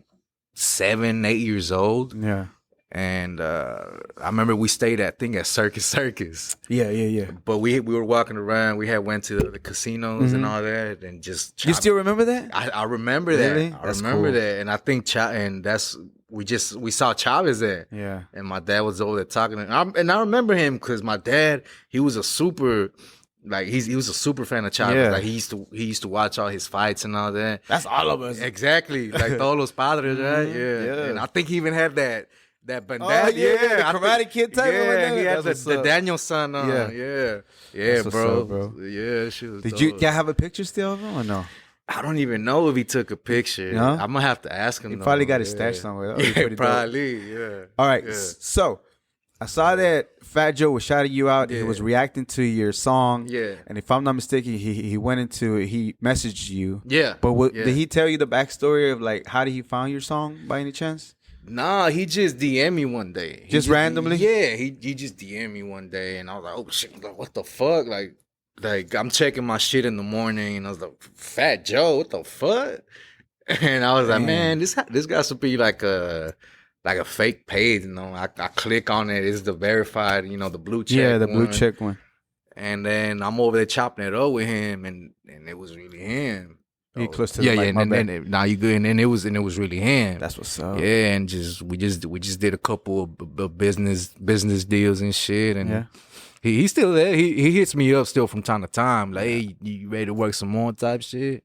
Speaker 3: 7, 8 years old.
Speaker 2: Yeah.
Speaker 3: And I remember we stayed at Circus.
Speaker 2: Yeah.
Speaker 3: But we were walking around. We had went to the casinos and all that, and just
Speaker 2: You still remember that?
Speaker 3: I remember that.
Speaker 2: Really?
Speaker 3: I
Speaker 2: That's
Speaker 3: remember
Speaker 2: cool.
Speaker 3: that, and I think we saw Chavez there.
Speaker 2: Yeah.
Speaker 3: And my dad was over there talking, and I remember him because my dad, he was a super. Like he was a super fan of Chavez.
Speaker 2: Yeah.
Speaker 3: Like he used to watch all his fights and all that.
Speaker 2: That's all of us.
Speaker 3: Exactly. Like todos los padres, right? Yeah. And I think he even had that bandana.
Speaker 2: Oh, yeah, the Karate Kid type
Speaker 3: Yeah,
Speaker 2: bandana.
Speaker 3: he had
Speaker 2: That's what's
Speaker 3: the
Speaker 2: up.
Speaker 3: Daniel son on. Yeah,
Speaker 2: That's what's
Speaker 3: bro.
Speaker 2: up, bro.
Speaker 3: Yeah, she was.
Speaker 2: Did
Speaker 3: dope.
Speaker 2: y'all have a picture still of him or no?
Speaker 3: I don't even know if he took a picture.
Speaker 2: No?
Speaker 3: I'm gonna have to ask him.
Speaker 2: He
Speaker 3: though.
Speaker 2: probably got his stash somewhere. That would be
Speaker 3: Yeah,
Speaker 2: pretty dope.
Speaker 3: probably. Yeah.
Speaker 2: All right,
Speaker 3: Yeah.
Speaker 2: so I saw that Fat Joe was shouting you out. He
Speaker 3: Yeah.
Speaker 2: was reacting to your song.
Speaker 3: Yeah.
Speaker 2: And if I'm not mistaken, he messaged you.
Speaker 3: Yeah.
Speaker 2: But
Speaker 3: Yeah.
Speaker 2: did he tell you the backstory of like how did he find your song by any chance?
Speaker 3: Nah, he just DM'd me one day.
Speaker 2: Just randomly?
Speaker 3: Yeah, he just DM'd me one day, and I was like, oh shit, like, what the fuck? Like I'm checking my shit in the morning, and I was like, Fat Joe, what the fuck? And I was like, man, this got to be like a fake page, you know. I click on it, it's the verified, you know, the blue check.
Speaker 2: Yeah, the blue
Speaker 3: one.
Speaker 2: check one.
Speaker 3: And then I'm over there chopping it up with him, and it was really him.
Speaker 2: He close to
Speaker 3: yeah,
Speaker 2: the mic,
Speaker 3: yeah,
Speaker 2: my
Speaker 3: and
Speaker 2: bad.
Speaker 3: then now you good, and then it was really him.
Speaker 2: That's what's up.
Speaker 3: Yeah, and we just did a couple of business deals and shit, and
Speaker 2: Yeah.
Speaker 3: he's still there. He hits me up still from time to time, like, hey, you ready to work some more type shit.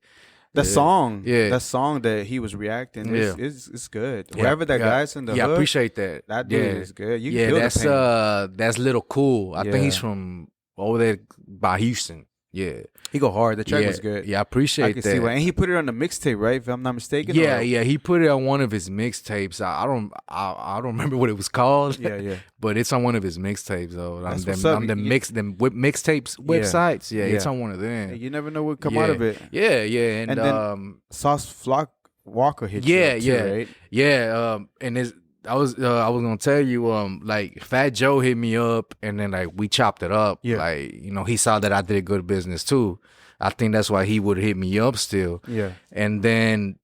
Speaker 2: That song,
Speaker 3: Yeah.
Speaker 2: that song that he was reacting, it's good.
Speaker 3: Yeah,
Speaker 2: Wherever that
Speaker 3: yeah.
Speaker 2: guy's in the
Speaker 3: I
Speaker 2: hood,
Speaker 3: appreciate that.
Speaker 2: that dude is good. You can
Speaker 3: yeah,
Speaker 2: feel the pain.
Speaker 3: that's Little Cool. I think he's
Speaker 2: Yeah.
Speaker 3: from over there by Houston. Yeah,
Speaker 2: He go hard. The track
Speaker 3: yeah,
Speaker 2: was good.
Speaker 3: Yeah, I appreciate
Speaker 2: I can
Speaker 3: that.
Speaker 2: see why. And he put it on the mixtape, right? If I'm not mistaken.
Speaker 3: Yeah,
Speaker 2: or-
Speaker 3: yeah, he put it on one of his mixtapes. I don't remember what it was called.
Speaker 2: Yeah, yeah.
Speaker 3: But it's on one of his mixtapes though.
Speaker 2: That's what's up.
Speaker 3: Mixtapes websites. Yeah, it's
Speaker 2: Yeah.
Speaker 3: on one of them.
Speaker 2: Hey, you never know what come out of it.
Speaker 3: Yeah, yeah, and,
Speaker 2: And then Sauce Flock Walker hit
Speaker 3: yeah,
Speaker 2: you up too,
Speaker 3: yeah,
Speaker 2: right?
Speaker 3: yeah. And I was gonna tell you, like Fat Joe hit me up, and then like we chopped it up.
Speaker 2: Yeah.
Speaker 3: Like, you know, he saw that I did good business too. I think that's why he would hit me up still.
Speaker 2: Yeah.
Speaker 3: And then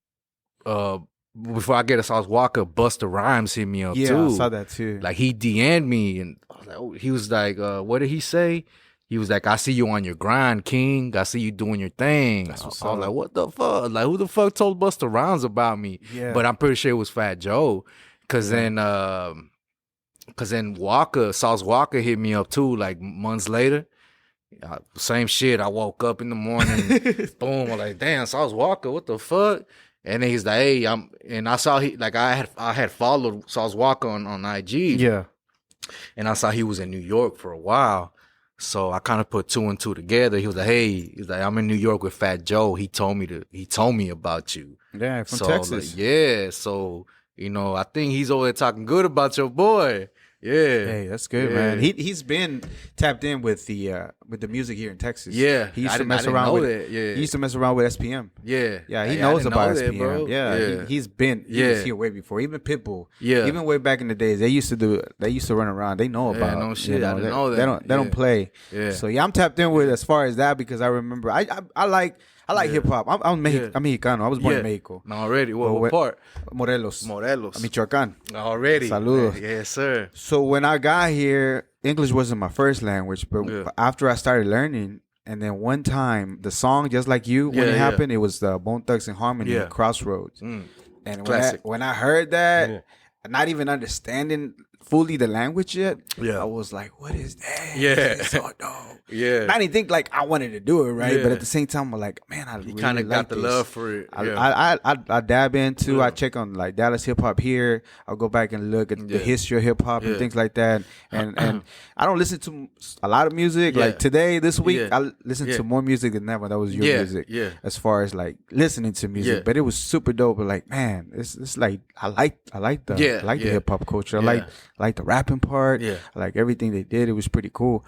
Speaker 3: before I get a Sauce Walker, Busta Rhymes hit me up
Speaker 2: Yeah,
Speaker 3: too.
Speaker 2: I saw that too.
Speaker 3: Like he DM'd me, and I was like, oh, he was like, what did he say? He was like, I see you on your grind, King. I see you doing your thing.
Speaker 2: That's what's
Speaker 3: I was
Speaker 2: up.
Speaker 3: like, what the fuck? Like, who the fuck told Busta Rhymes about me?
Speaker 2: Yeah.
Speaker 3: But I'm pretty sure it was Fat Joe. Cause then Sauce Walker hit me up too, like months later. Same shit. I woke up in the morning, boom. I'm like, damn, Sauce Walker, what the fuck? And then he's like, hey, I saw I had followed Sauce Walker on IG.
Speaker 2: Yeah.
Speaker 3: And I saw he was in New York for a while. So I kind of put two and two together. He was like, hey, he's like, I'm in New York with Fat Joe. He told me about you.
Speaker 2: Yeah, from
Speaker 3: So,
Speaker 2: Texas.
Speaker 3: like, yeah. So, you know, I think he's over there talking good about your boy. Yeah.
Speaker 2: Hey, that's good,
Speaker 3: Yeah.
Speaker 2: man. He's been tapped in with the music here in Texas.
Speaker 3: Yeah.
Speaker 2: He used
Speaker 3: I
Speaker 2: to
Speaker 3: didn't-
Speaker 2: mess
Speaker 3: I didn't
Speaker 2: around
Speaker 3: know
Speaker 2: with
Speaker 3: that. Yeah.
Speaker 2: He used to mess around with SPM.
Speaker 3: Yeah.
Speaker 2: Yeah, he
Speaker 3: Hey, I
Speaker 2: knows
Speaker 3: didn't
Speaker 2: about
Speaker 3: know that,
Speaker 2: SPM.
Speaker 3: bro.
Speaker 2: Yeah, he's been he was
Speaker 3: Yeah.
Speaker 2: here way before. Even Pitbull.
Speaker 3: Yeah.
Speaker 2: Even way back in the days, they used to run around. They know
Speaker 3: Yeah,
Speaker 2: about.
Speaker 3: no shit. I didn't know that.
Speaker 2: They don't
Speaker 3: Yeah.
Speaker 2: play.
Speaker 3: Yeah.
Speaker 2: So yeah, I'm tapped in with as far as that because I remember I like hip hop. I'm Mexicano. I was born in Mexico.
Speaker 3: No, already. What
Speaker 2: Well,
Speaker 3: part?
Speaker 2: Morelos.
Speaker 3: Morelos.
Speaker 2: Michoacán.
Speaker 3: Already.
Speaker 2: Saludos.
Speaker 3: Yes, sir.
Speaker 2: So when I got here, English wasn't my first language, but
Speaker 3: Yeah.
Speaker 2: after I started learning, and then one time the song "Just Like You" when
Speaker 3: Yeah,
Speaker 2: it
Speaker 3: yeah.
Speaker 2: happened, it was the Bone Thugs and Harmony,
Speaker 3: Yeah.
Speaker 2: Crossroads.
Speaker 3: Mm.
Speaker 2: And
Speaker 3: Classic.
Speaker 2: when I heard that,
Speaker 3: Yeah.
Speaker 2: not even understanding fully the language yet,
Speaker 3: Yeah.
Speaker 2: I was like, "What is that?"
Speaker 3: Yeah.
Speaker 2: It's so dope.
Speaker 3: Yeah.
Speaker 2: And I didn't think like I wanted to do it right,
Speaker 3: Yeah.
Speaker 2: but at the same time, I'm like, man, I
Speaker 3: You
Speaker 2: really
Speaker 3: kind of
Speaker 2: like
Speaker 3: got the
Speaker 2: this.
Speaker 3: love for it. Yeah.
Speaker 2: I dab into.
Speaker 3: Yeah.
Speaker 2: I check on like Dallas hip hop here. I'll go back and look at the
Speaker 3: Yeah.
Speaker 2: history of hip hop and
Speaker 3: Yeah.
Speaker 2: things like that. And I don't listen to a lot of music.
Speaker 3: Yeah.
Speaker 2: Like today, this week,
Speaker 3: Yeah.
Speaker 2: I listened
Speaker 3: Yeah.
Speaker 2: to more music than ever. That was your
Speaker 3: Yeah.
Speaker 2: music.
Speaker 3: Yeah.
Speaker 2: As far as like listening to music,
Speaker 3: Yeah.
Speaker 2: but it was super dope. But like, man, it's like I like the
Speaker 3: Yeah.
Speaker 2: the
Speaker 3: Yeah.
Speaker 2: hip hop culture.
Speaker 3: Yeah.
Speaker 2: I like the rapping part.
Speaker 3: Yeah.
Speaker 2: I like everything they did. It was pretty cool.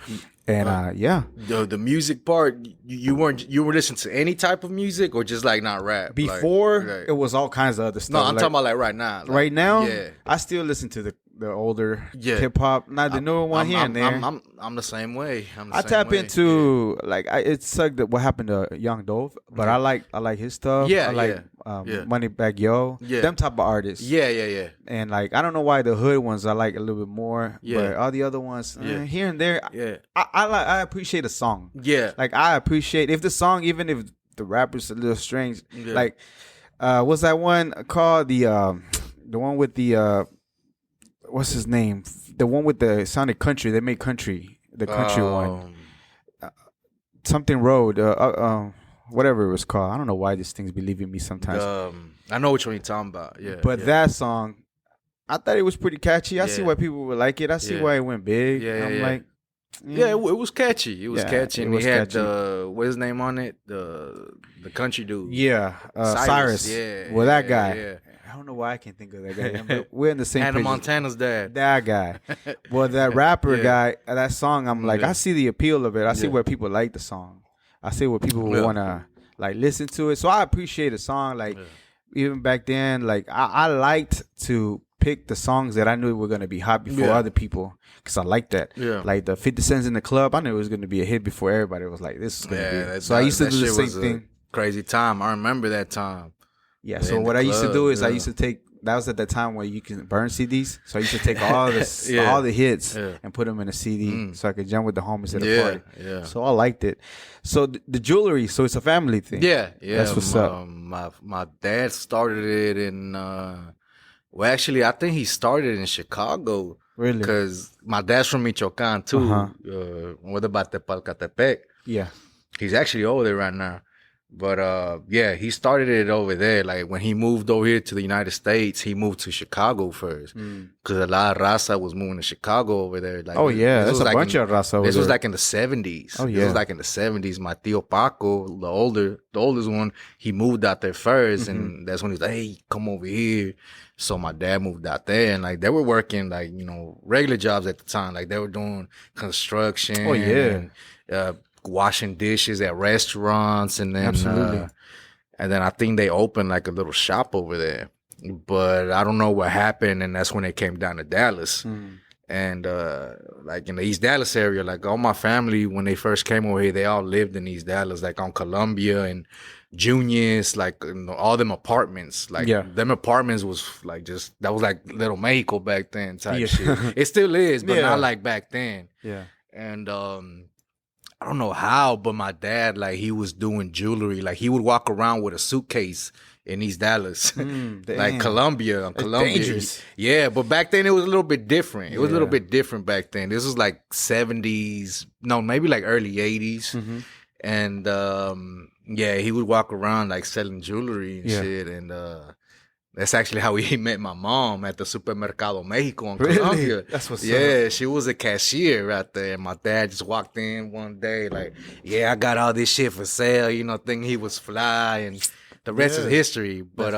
Speaker 2: And yeah.
Speaker 3: The music part, you were listening to any type of music or just like not rap?
Speaker 2: Before
Speaker 3: Like-
Speaker 2: it was all kinds of other stuff.
Speaker 3: no, I'm
Speaker 2: like,
Speaker 3: talking about like right now. Like,
Speaker 2: right now.
Speaker 3: yeah.
Speaker 2: I still listen to the older
Speaker 3: Yeah.
Speaker 2: hip hop, not the newer one here and there.
Speaker 3: I'm the same way.
Speaker 2: I tap into like it sucked that what happened to Young Dove, but I like his stuff.
Speaker 3: Yeah,
Speaker 2: I like
Speaker 3: yeah.
Speaker 2: Moneybagg Yo,
Speaker 3: Yeah.
Speaker 2: them type of artists.
Speaker 3: Yeah, yeah, yeah.
Speaker 2: And like I don't know why the hood ones I like a little bit more,
Speaker 3: Yeah.
Speaker 2: but all the other ones
Speaker 3: Yeah.
Speaker 2: here and there,
Speaker 3: Yeah.
Speaker 2: I appreciate a song.
Speaker 3: Yeah.
Speaker 2: Like I appreciate if the song, even if the rapper's a little strange,
Speaker 3: Yeah.
Speaker 2: like what's that one called the one with the what's his name? The one with the sounded country. They made country. The country one. Something Road. Whatever it was called. I don't know why these things be leaving me sometimes.
Speaker 3: I know which one you're talking about. Yeah.
Speaker 2: but
Speaker 3: yeah.
Speaker 2: that song, I thought it was pretty catchy. I see
Speaker 3: Yeah.
Speaker 2: why people would like it. I see
Speaker 3: Yeah.
Speaker 2: why it went big.
Speaker 3: Yeah,
Speaker 2: I'm
Speaker 3: yeah.
Speaker 2: like,
Speaker 3: Yeah, it was catchy. It was
Speaker 2: Yeah,
Speaker 3: catchy.
Speaker 2: it
Speaker 3: And
Speaker 2: was
Speaker 3: he had
Speaker 2: catchy.
Speaker 3: what's his name on it? The country dude.
Speaker 2: yeah, Cyrus.
Speaker 3: Yeah.
Speaker 2: Well, that
Speaker 3: yeah,
Speaker 2: guy.
Speaker 3: Yeah.
Speaker 2: I don't know why I can't think of that guy. But we're in the same
Speaker 3: Hannah
Speaker 2: page.
Speaker 3: Montana's dad.
Speaker 2: That guy. Well, that rapper
Speaker 3: Yeah.
Speaker 2: guy, that song, I'm like,
Speaker 3: Yeah.
Speaker 2: I see the appeal of it. I see
Speaker 3: Yeah.
Speaker 2: where people like the song. I see where people
Speaker 3: Yeah.
Speaker 2: want to, like, listen to it. So I appreciate a song. Like, even back then, like, I liked to pick the songs that I knew were going to be hot before other people. Because I like that.
Speaker 3: Yeah.
Speaker 2: Like, the 50 Cents in the Club, I knew it was going to be a hit before everybody was like, this is going to be it. So I used to do the same thing.
Speaker 3: Crazy time. I remember that time.
Speaker 2: Yeah,
Speaker 3: In
Speaker 2: so
Speaker 3: the
Speaker 2: what I used to
Speaker 3: club,
Speaker 2: do is I
Speaker 3: yeah.
Speaker 2: used to take, that was at the time where you can burn CDs. So I used to take all the hits and put them in a CD so I could jam with the homies at a party.
Speaker 3: Yeah.
Speaker 2: So I liked it. So the jewelry, so it's a family thing.
Speaker 3: Yeah.
Speaker 2: That's what's up.
Speaker 3: My dad started it in, well, actually, I think he started in Chicago.
Speaker 2: Really?
Speaker 3: Because my dad's from Michoacan, too. What about Tepalcatepec?
Speaker 2: Yeah.
Speaker 3: He's actually over there right now. But, yeah, he started it over there. Like, when he moved over here to the United States, he moved to Chicago first. Because a lot of raza was moving to Chicago over there. Like,
Speaker 2: there's a bunch of raza over there.
Speaker 3: This was like in the 70s.
Speaker 2: Oh, yeah.
Speaker 3: This was like in the 70s. My tío Paco, the oldest one, he moved out there 1st. And that's when he was like, hey, come over here. So my dad moved out there. And, like, they were working, like, you know, regular jobs at the time. Like, they were doing construction.
Speaker 2: Oh, yeah.
Speaker 3: And, washing dishes at restaurants, and then
Speaker 2: Absolutely.
Speaker 3: And then I think they opened like a little shop over there, but I don't know what happened, and that's when they came down to Dallas. And like in the East Dallas area, like all my family when they first came over here, they all lived in East Dallas, like on Columbia and Junius, like, you know, all them apartments. Like them apartments was like just that was like Little Mexico back then type shit. It still is, but not like back then.
Speaker 2: Yeah.
Speaker 3: And I don't know how, but my dad, like, he was doing jewelry. Like, he would walk around with a suitcase in East Dallas, like Columbia.
Speaker 2: Dangerous.
Speaker 3: Yeah, but back then it was a little bit different. It was a little bit different back then. This was like 70s, no, maybe like early 80s. And yeah, he would walk around like selling jewelry and shit. And that's actually how he met my mom at the Supermercado Mexico in Colombia.
Speaker 2: That's what's up.
Speaker 3: Yeah, she was a cashier right there. And my dad just walked in one day like, yeah, I got all this shit for sale, you know, thinking he was fly, and the rest is history. But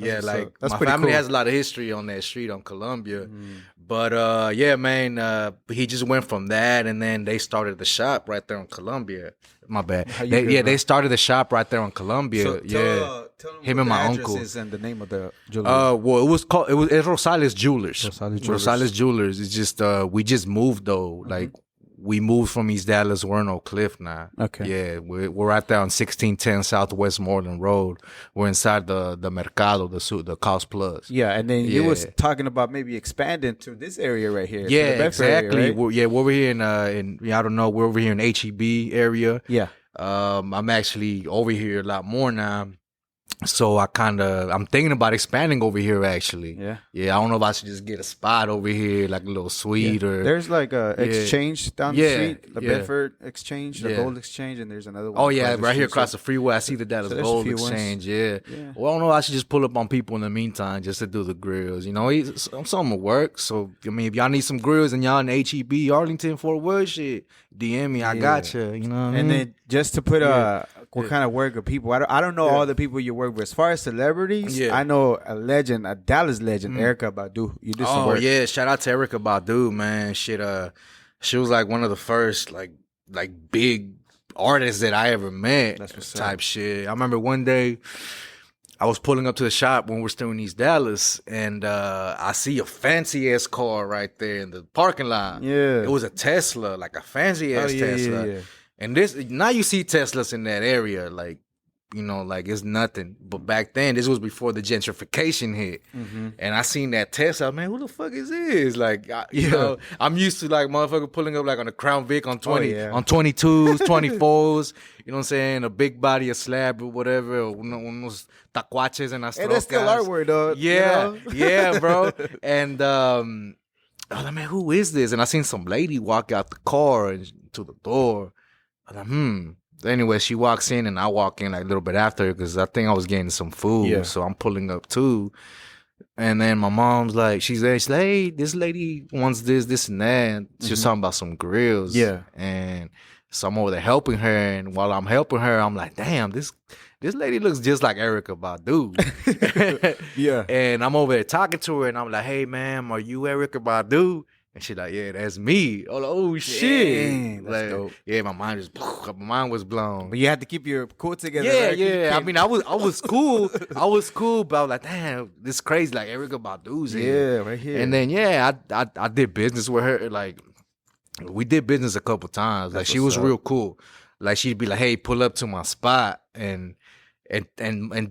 Speaker 3: yeah, like my family has a lot of history on that street on Columbia. But yeah, man, he just went from that, and then they started the shop right there on Columbia. My bad. They started the shop right there on Columbia.
Speaker 2: So tell
Speaker 3: him and my uncle.
Speaker 2: And the name of the jewelry.
Speaker 3: Well, it's Rosales Jewelers.
Speaker 2: Rosales
Speaker 3: Jewelers. It's just we just moved though. Like we moved from East Dallas. We're in Oak Cliff now.
Speaker 2: Okay.
Speaker 3: Yeah, we're right there on 1610 Southwest Moreland Road. We're inside the Mercado, the Cost Plus.
Speaker 2: Yeah, and then you was talking about maybe expanding to this area right here.
Speaker 3: Yeah,
Speaker 2: to the Bedford
Speaker 3: exactly.
Speaker 2: Area, right?
Speaker 3: We're over here in I don't know. We're over here in HEB area.
Speaker 2: Yeah.
Speaker 3: I'm actually over here a lot more now. So I'm thinking about expanding over here actually.
Speaker 2: Yeah.
Speaker 3: Yeah, I don't know if I should just get a spot over here, like a little suite or
Speaker 2: There's like a exchange down the street, the
Speaker 3: yeah.
Speaker 2: Bedford Exchange, the
Speaker 3: Yeah.
Speaker 2: Gold Exchange, and there's another one.
Speaker 3: Oh yeah,
Speaker 2: across the
Speaker 3: right here
Speaker 2: street.
Speaker 3: across the freeway. I see the Dallas
Speaker 2: there's a
Speaker 3: Gold
Speaker 2: few ones.
Speaker 3: Exchange. Yeah.
Speaker 2: Yeah.
Speaker 3: Well, I don't know. I should just pull up on people in the meantime just to do the grills. You know, something will work. So I mean, if y'all need some grills and y'all in HEB, Arlington, Fort Worth, shit, DM me. I got you. You know what I mean?
Speaker 2: And then just to put what kind of work of people, I don't know all the people you work with. As far as celebrities, I know a legend, a Dallas legend, Erykah Badu. You did some work.
Speaker 3: Oh yeah, shout out to Erykah Badu, man. Shit, she was like one of the first like big artists that I ever met.
Speaker 2: That's what's
Speaker 3: type
Speaker 2: up.
Speaker 3: shit. I remember one day I was pulling up to the shop when we're still in East Dallas, and I see a fancy ass car right there in the parking lot.
Speaker 2: Yeah.
Speaker 3: It was a Tesla, like a fancy ass Tesla.
Speaker 2: Yeah.
Speaker 3: And this now you see Teslas in that area, like, you know, like it's nothing. But back then, this was before the gentrification hit. And I seen that Tesla, man, who the fuck is this? Like, you know, I'm used to like motherfucker pulling up like on a Crown Vic on 20, on 22s, 24s, you know what I'm saying? A big body, a slab or whatever, or unos tacuaches and
Speaker 2: Hey, that's still artwork, though.
Speaker 3: Yeah,
Speaker 2: you know?
Speaker 3: yeah, bro. And I was like, man, who is this? And I seen some lady walk out the car and to the door. I was like, Anyway, she walks in and I walk in like a little bit after her because I think I was getting some food.
Speaker 2: Yeah.
Speaker 3: So I'm pulling up too. And then my mom's like, she's like, hey, this lady wants this and that. She was talking about some grills.
Speaker 2: Yeah.
Speaker 3: And So I'm over there helping her, and while I'm helping her, I'm like, damn, this lady looks just like Erykah Badu.
Speaker 2: Yeah.
Speaker 3: And I'm over there talking to her, and I'm like, hey, ma'am, are you Erykah Badu? And she's like, yeah, that's me. I'm like, oh, shit.
Speaker 2: Dang, that's
Speaker 3: like,
Speaker 2: dope.
Speaker 3: yeah, my mind was blown.
Speaker 2: But you had to keep your cool together.
Speaker 3: Yeah,
Speaker 2: right?
Speaker 3: yeah. I mean, I was cool. I was cool, but I was like, damn, this is crazy. Like, Erykah Badu's here.
Speaker 2: Yeah, right here.
Speaker 3: And then, yeah, I did business with her. Like, we did business a couple times. Like,
Speaker 2: That's
Speaker 3: she
Speaker 2: what's
Speaker 3: was
Speaker 2: up.
Speaker 3: real cool. Like, she'd be like, hey, pull up to my spot and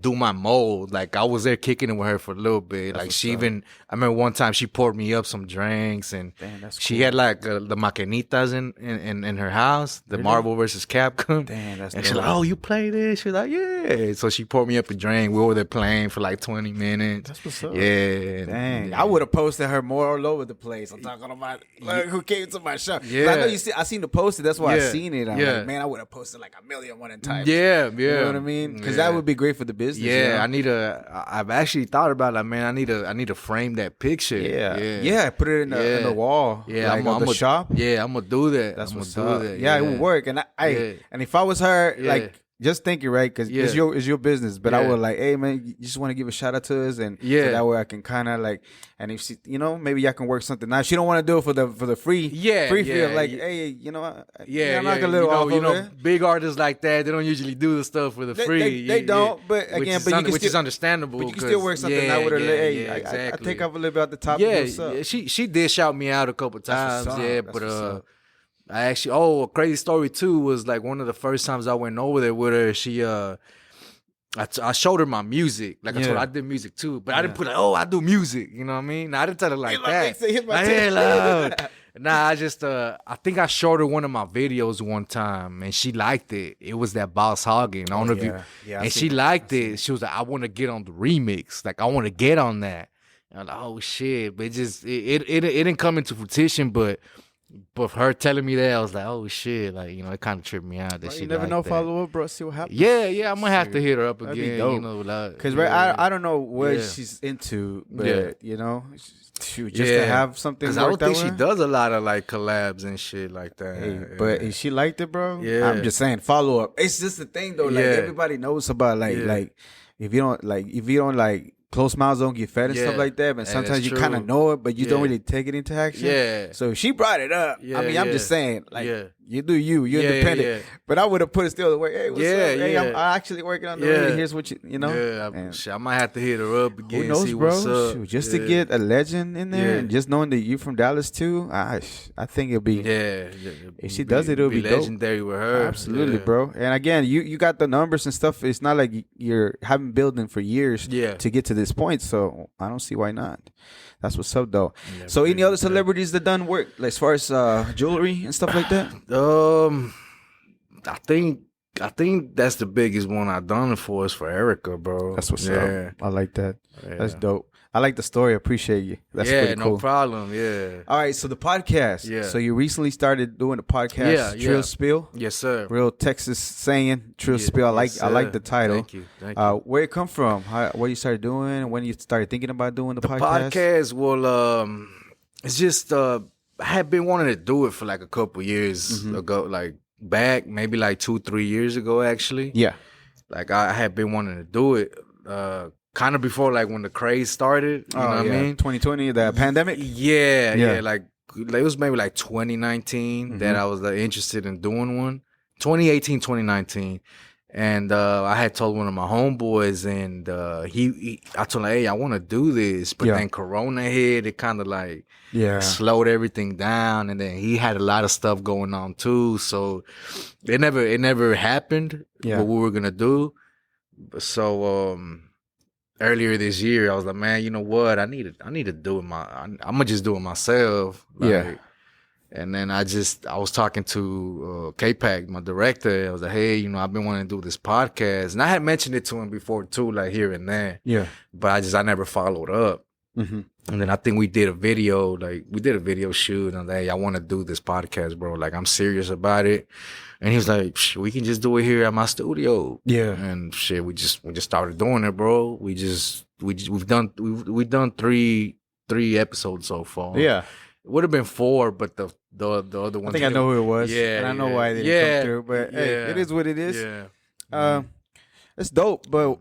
Speaker 3: do my mold. Like, I was there kicking it with her for a little bit.
Speaker 2: That's
Speaker 3: like,
Speaker 2: what's
Speaker 3: she
Speaker 2: up.
Speaker 3: even, I remember one time she poured me up some drinks, and
Speaker 2: Damn, that's
Speaker 3: she
Speaker 2: cool.
Speaker 3: had like the maquinitas in her house, the
Speaker 2: Really?
Speaker 3: Marvel versus Capcom.
Speaker 2: Damn, that's
Speaker 3: And she's
Speaker 2: dope.
Speaker 3: like, oh, you play this? She's like, yeah. So she poured me up a drink. We were there playing for like 20 minutes.
Speaker 2: That's what's up.
Speaker 3: Yeah.
Speaker 2: Dang, I would have posted her more all over the place. I'm talking about like, who came to my shop. 'Cause
Speaker 3: Yeah.
Speaker 2: I know I seen the posted. That's why I
Speaker 3: Yeah.
Speaker 2: seen it. I'm
Speaker 3: Yeah.
Speaker 2: like, man, I would have posted like 1,000,000 times.
Speaker 3: Yeah, yeah.
Speaker 2: You know what I mean? Because
Speaker 3: Yeah.
Speaker 2: that would be great for the business.
Speaker 3: Yeah,
Speaker 2: you know?
Speaker 3: I need I've actually thought about it, like, man, I need to frame that picture.
Speaker 2: Yeah. Put it in the wall.
Speaker 3: Yeah,
Speaker 2: like on the shop.
Speaker 3: Yeah, I'm gonna do that.
Speaker 2: That's
Speaker 3: I'm
Speaker 2: what's
Speaker 3: gonna
Speaker 2: up.
Speaker 3: do that.
Speaker 2: Yeah, it would work. And
Speaker 3: Yeah.
Speaker 2: and if I was her,
Speaker 3: Yeah.
Speaker 2: like, just thinking, right? Because
Speaker 3: Yeah.
Speaker 2: it's your business. But I
Speaker 3: Yeah.
Speaker 2: would like, hey man, you just want to give a shout out to us, and
Speaker 3: Yeah.
Speaker 2: so that way I can kind of like, and if she, maybe y'all can work something out. She don't want to do it for the free, free feel. Like, hey, I'm not a little off over there.
Speaker 3: big artists like that, they don't usually do the stuff for the free.
Speaker 2: They don't, but again, but you can
Speaker 3: which
Speaker 2: still,
Speaker 3: is understandable.
Speaker 2: but you can still work something out with her. Hey, I take off a little bit at the top.
Speaker 3: Yeah,
Speaker 2: what's up?
Speaker 3: yeah, she did shout me out a couple times.
Speaker 2: what's up.
Speaker 3: Yeah,
Speaker 2: That's
Speaker 3: but
Speaker 2: what's up.
Speaker 3: I actually, a crazy story too was like one of the first times I went over there with her. She, I showed her my music. Like I told her I did music too, but I didn't put like, I do music. You know what I mean? I didn't tell her like that. Nah, I just, I think I showed her one of my videos one time, and she liked it. It was that Boss Hogging. I don't know if you,
Speaker 2: Yeah, I
Speaker 3: and
Speaker 2: seen
Speaker 3: she
Speaker 2: it.
Speaker 3: liked it. She was like, I want to get on the remix. Like, I want to get on that. And I'm like, oh shit, but it didn't come into fruition, but her telling me that, I was like, oh shit, like, it kind of tripped me out that she
Speaker 2: You never
Speaker 3: liked
Speaker 2: know.
Speaker 3: that.
Speaker 2: Follow up, bro. See what happens.
Speaker 3: Yeah, I'm gonna have to hit her up
Speaker 2: That'd be
Speaker 3: again.
Speaker 2: dope.
Speaker 3: Like,
Speaker 2: Because
Speaker 3: yeah.
Speaker 2: I don't know what
Speaker 3: Yeah.
Speaker 2: she's into, but
Speaker 3: Yeah.
Speaker 2: shoot, just to have something.
Speaker 3: Because I don't
Speaker 2: worked out
Speaker 3: think
Speaker 2: with
Speaker 3: she
Speaker 2: her.
Speaker 3: does a lot of like collabs and shit like that.
Speaker 2: Hey,
Speaker 3: Yeah.
Speaker 2: but if she liked it, bro.
Speaker 3: Yeah.
Speaker 2: I'm just saying, follow up. It's just the thing though. Like
Speaker 3: Yeah.
Speaker 2: everybody knows about like if you don't closed mouths don't get fed and stuff
Speaker 3: Yeah.
Speaker 2: like that. But
Speaker 3: Hey,
Speaker 2: sometimes
Speaker 3: that's
Speaker 2: you kind of
Speaker 3: true.
Speaker 2: know it, but you don't
Speaker 3: Yeah.
Speaker 2: really take it into action.
Speaker 3: Yeah.
Speaker 2: So if she brought it up.
Speaker 3: Yeah,
Speaker 2: I mean, I'm just saying, like,
Speaker 3: Yeah.
Speaker 2: you do you. You're
Speaker 3: Yeah,
Speaker 2: independent.
Speaker 3: yeah.
Speaker 2: But I would have put it still the way. Hey, what's
Speaker 3: Yeah,
Speaker 2: up? Hey,
Speaker 3: yeah.
Speaker 2: I'm actually working on the
Speaker 3: Yeah.
Speaker 2: radio. Here's what you know.
Speaker 3: Yeah,
Speaker 2: And
Speaker 3: shit, I might have to hit her up again.
Speaker 2: who knows,
Speaker 3: see
Speaker 2: bro?
Speaker 3: What's up.
Speaker 2: Shoot, just
Speaker 3: Yeah.
Speaker 2: to get a legend in there,
Speaker 3: Yeah.
Speaker 2: and just knowing that you from Dallas too. I think it'll be.
Speaker 3: Yeah,
Speaker 2: If she does it, it'll be dope.
Speaker 3: legendary with her.
Speaker 2: Absolutely,
Speaker 3: Yeah.
Speaker 2: bro. And again, you got the numbers and stuff. It's not like you're having building for years
Speaker 3: Yeah.
Speaker 2: to get to this point. So I don't see why not. That's what's up, though.
Speaker 3: Yeah,
Speaker 2: So any
Speaker 3: pretty
Speaker 2: other
Speaker 3: much, yeah.
Speaker 2: celebrities that done work, like, as far as jewelry and stuff like that?
Speaker 3: I think that's the biggest one I've done it for is for Erykah, bro.
Speaker 2: That's what's
Speaker 3: yeah.
Speaker 2: up. I like that. That's
Speaker 3: Yeah.
Speaker 2: dope. I like the story. I appreciate you. That's
Speaker 3: yeah,
Speaker 2: pretty cool.
Speaker 3: no problem. Yeah.
Speaker 2: All right, so the podcast.
Speaker 3: Yeah.
Speaker 2: So you recently started doing the podcast,
Speaker 3: Yeah,
Speaker 2: Trill
Speaker 3: yeah.
Speaker 2: Spill.
Speaker 3: Yes, sir.
Speaker 2: Real Texas saying, Trill
Speaker 3: Yeah,
Speaker 2: Spill. I
Speaker 3: yes,
Speaker 2: like
Speaker 3: sir.
Speaker 2: the title.
Speaker 3: Thank you. Thank you.
Speaker 2: Where it come from? What you started doing? When you started thinking about doing the
Speaker 3: Podcast, well, it's just I had been wanting to do it for like a couple years
Speaker 2: Mm-hmm.
Speaker 3: ago, like back maybe like 2-3 years ago, actually.
Speaker 2: Yeah.
Speaker 3: Like I had been wanting to do it, kind of before like when the craze started. You know what I mean?
Speaker 2: 2020, the pandemic.
Speaker 3: Yeah,
Speaker 2: Yeah.
Speaker 3: yeah. Like it was maybe like 2019 that
Speaker 2: Mhm.
Speaker 3: I was interested in doing one. 2018, 2019. And I had told one of my homeboys, and I told him, hey, I want to do this. But
Speaker 2: Yeah.
Speaker 3: then Corona hit, it kind of like
Speaker 2: Yeah.
Speaker 3: slowed everything down. And then he had a lot of stuff going on too. So it never happened
Speaker 2: Yeah.
Speaker 3: what we were going to do. So earlier this year, I was like, man, you know what? I need to do it I'm gonna just do it myself. Like,
Speaker 2: Yeah.
Speaker 3: And then I was talking to K-Pac, my director. I was like, hey, I've been wanting to do this podcast. And I had mentioned it to him before too, like here and there.
Speaker 2: Yeah.
Speaker 3: But I never followed up.
Speaker 2: Mm-hmm.
Speaker 3: And then I think we did a video shoot. And I was like, hey, I want to do this podcast, bro. Like, I'm serious about it. And he was like, we can just do it here at my studio.
Speaker 2: Yeah.
Speaker 3: And shit, we just started doing it, bro. We've done three episodes so far.
Speaker 2: Yeah.
Speaker 3: It would have been 4, but the other ones.
Speaker 2: I think I know who it was.
Speaker 3: Yeah,
Speaker 2: and I know why they didn't come through. But hey, it is what it is.
Speaker 3: Yeah.
Speaker 2: It's dope. But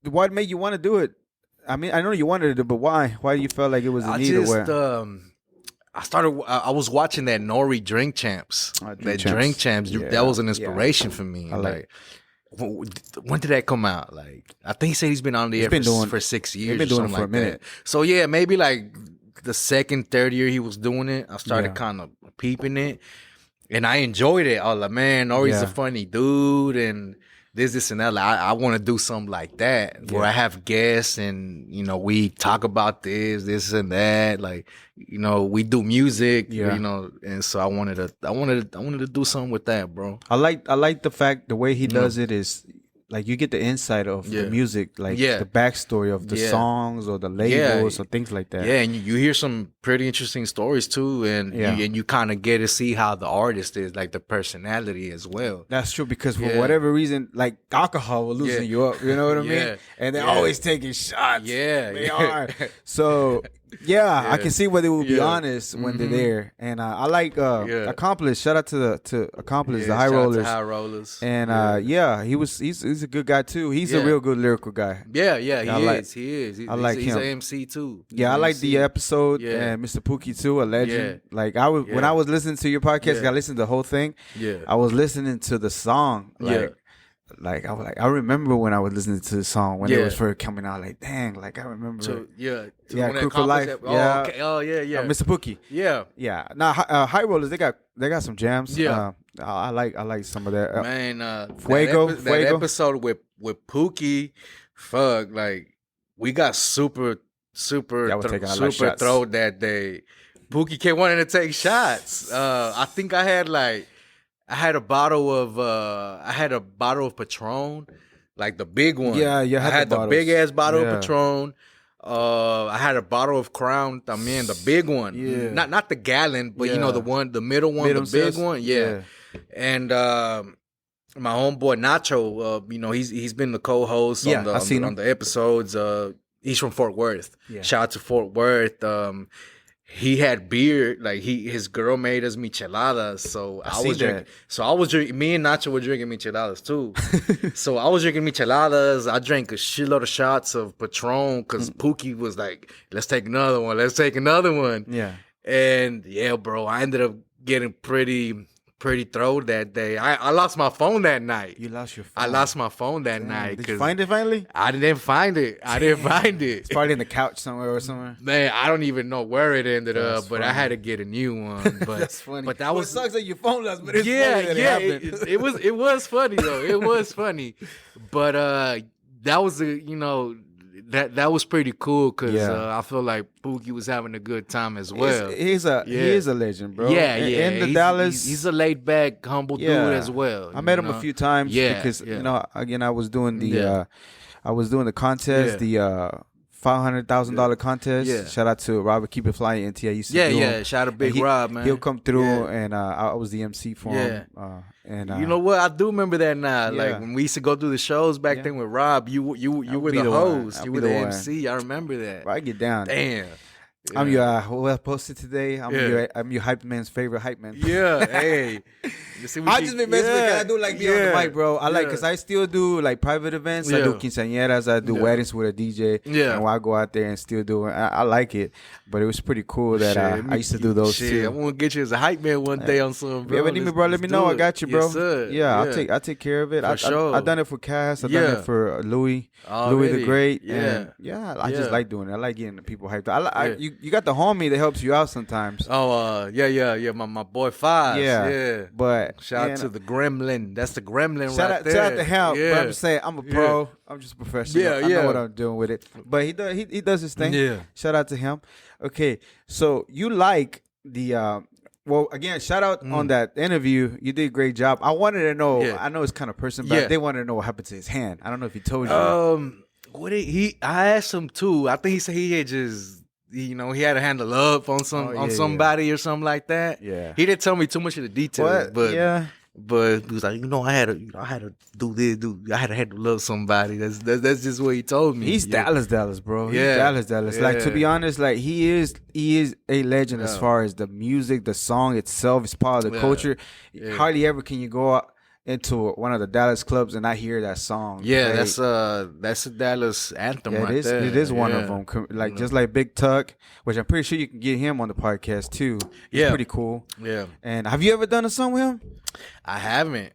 Speaker 2: what made you want to do it? I mean, I know you wanted to do it, but why? Why do you feel like it was a need or what?
Speaker 3: I was watching that Nori Drink Champs. Drink Champs.
Speaker 2: Yeah.
Speaker 3: That was an inspiration for me.
Speaker 2: I like
Speaker 3: when did that come out? Like, I think he said he's been on the air for 6 years.
Speaker 2: He's been doing it for
Speaker 3: like
Speaker 2: a minute.
Speaker 3: That. So yeah, maybe like the second, third year he was doing it, I started kind of peeping it, and I enjoyed it. I was like, man, Nori's a funny dude, and this and that. Like, I want to do something like that where I have guests and, you know, we talk about this and that. Like, you know, we do music, you know, and so I wanted to do something with that, bro.
Speaker 2: I like the fact the way he does it is like you get the insight of the music, like the backstory of the songs or the labels or things like that.
Speaker 3: Yeah, and you hear some pretty interesting stories too, and you kind of get to see how the artist is, like the personality as well.
Speaker 2: That's true, because for whatever reason, like alcohol will loosen you up. You know what I mean? And they're always taking shots.
Speaker 3: Yeah,
Speaker 2: they are. So I can see where they will be honest when they're there. And I like Accomplice. Shout out to Accomplice, the High Rollers.
Speaker 3: High Rollers.
Speaker 2: And he's a good guy too. He's a real good lyrical guy.
Speaker 3: Yeah, he is.
Speaker 2: I like him.
Speaker 3: He's an MC too.
Speaker 2: Yeah, I like the episode and Mr. Pookie too, a legend.
Speaker 3: Yeah.
Speaker 2: Like when I was listening to your podcast, I listened to the whole thing.
Speaker 3: Yeah.
Speaker 2: I was listening to the song. Like I was like, I remember when I was listening to the song when it was first coming out. Like, dang, like I remember. Crew for Life.
Speaker 3: Okay. Oh yeah.
Speaker 2: Mr. Pookie. Yeah. Now High Rollers, they got some jams.
Speaker 3: Yeah.
Speaker 2: I like some of that.
Speaker 3: Man,
Speaker 2: Fuego.
Speaker 3: That episode with Pookie, fuck, like we got super thrown that day. Pookie kept wanting to take shots. I think I had a bottle of Patron, like the big one.
Speaker 2: Yeah,
Speaker 3: I had the big ass bottle of Patron. I had a bottle of Crown, the big one. Yeah. Not the gallon, but you know the middle one, the big one. Yeah. And my homeboy Nacho, you know, he's been the co-host on the episodes. He's from Fort Worth. Yeah. Shout out to Fort Worth. He had beer, like his girl made us micheladas, so I was drinking. Me and Nacho were drinking micheladas too. So I was drinking micheladas. I drank a shitload of shots of Patron because Pookie was like, "Let's take another one."
Speaker 2: Yeah,
Speaker 3: and bro, I ended up getting pretty throwed that day. I lost my phone that night.
Speaker 2: You lost your phone?
Speaker 3: I lost my phone that night.
Speaker 2: Did you find it finally?
Speaker 3: I didn't find it.
Speaker 2: It's probably in the couch somewhere or somewhere.
Speaker 3: Man, I don't even know where it ended up, but
Speaker 2: funny.
Speaker 3: I had to get a new one. But
Speaker 2: that's funny.
Speaker 3: But that
Speaker 2: it sucks that your phone lost, but it's funny that it happened.
Speaker 3: It was funny though. It was funny. But that was that was pretty cool because I feel like Pookie was having a good time as well.
Speaker 2: He is a legend, bro.
Speaker 3: Yeah.
Speaker 2: In the Dallas,
Speaker 3: he's a laid back, humble dude as well.
Speaker 2: I met him a few times because you know, again, I was doing the contest, the $500,000 contest. Yeah. Shout out to Robert Keep It Flying NT. I used to do him.
Speaker 3: Shout out Big Rob, man.
Speaker 2: He'll come through and I was the MC for him. And
Speaker 3: you know what? I do remember that now. Like when we used to go through the shows back then with Rob, you were the host. You were the MC. I remember that.
Speaker 2: I get down.
Speaker 3: Damn. Yeah.
Speaker 2: I'm your well posted today. I'm your hype man's favorite hype man.
Speaker 3: Yeah, hey.
Speaker 2: I just been messing with. I do like being on the mic, bro. I like because I still do like private events. I do quinceañeras. I do weddings with a DJ. Yeah, and I go out there and still do it. I like it, but it was pretty cool that I used to do those too.
Speaker 3: I want to get you as a hype man one day on some. Bro.
Speaker 2: Yeah, but need me, bro. Let me know. I got you, bro.
Speaker 3: Yes, sir.
Speaker 2: Yeah, I take care of it.
Speaker 3: For sure.
Speaker 2: I done it for Cass. I done it for Louis the Great. I just like doing it. I like getting the people hyped. You got the homie that helps you out sometimes.
Speaker 3: Oh, my boy Fives.
Speaker 2: Yeah. But
Speaker 3: shout out to the Gremlin. That's the Gremlin
Speaker 2: shout
Speaker 3: right there.
Speaker 2: Shout out to him. Yeah. But I'm just saying, I'm a pro. I'm just a professional. I know what I'm doing with it. But he does his thing. Yeah. Shout out to him. Okay, so you like the well, again, shout out on that interview. You did a great job. I wanted to know. I know it's kind of personal, but they wanted to know what happened to his hand. I don't know if he told you.
Speaker 3: I asked him too. I think he said he had just. You know, he had a handle up on somebody or something like that.
Speaker 2: Yeah,
Speaker 3: he didn't tell me too much of the details, but But he was like, I had to do this, I had to love somebody. That's just what he told me.
Speaker 2: He's Dallas, bro.
Speaker 3: Yeah.
Speaker 2: He's Dallas. Like, to be honest, like he is a legend as far as the music, the song itself is part of the culture. Hardly ever can you go out into one of the Dallas clubs and I hear that song.
Speaker 3: Yeah, that's a Dallas anthem right there.
Speaker 2: It is one of them. Like just like Big Tuck, which I'm pretty sure you can get him on the podcast too. He's pretty cool.
Speaker 3: Yeah.
Speaker 2: And have you ever done a song with him?
Speaker 3: I haven't.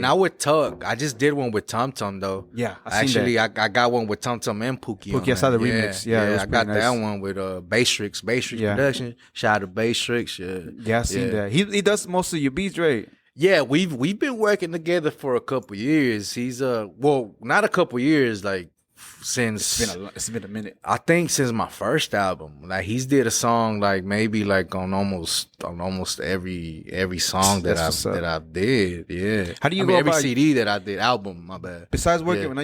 Speaker 3: Not with Tuck. I just did one with Tum Tum though.
Speaker 2: Yeah,
Speaker 3: I got one with Tum Tum and Pookie.
Speaker 2: Pookie, I saw the remix. Yeah,
Speaker 3: I got that one with Bastrix Production. Shout out to Bastrix.
Speaker 2: Yeah, I seen that. He does most of your beats, right?
Speaker 3: Yeah, we've been working together for a couple years. He's not a couple years, like since
Speaker 2: it's been a minute.
Speaker 3: I think since my first album. Like he's did a song like maybe like on almost every song that I did. Yeah.
Speaker 2: How do you go
Speaker 3: every
Speaker 2: about
Speaker 3: CD that I did, album, my bad.
Speaker 2: Besides working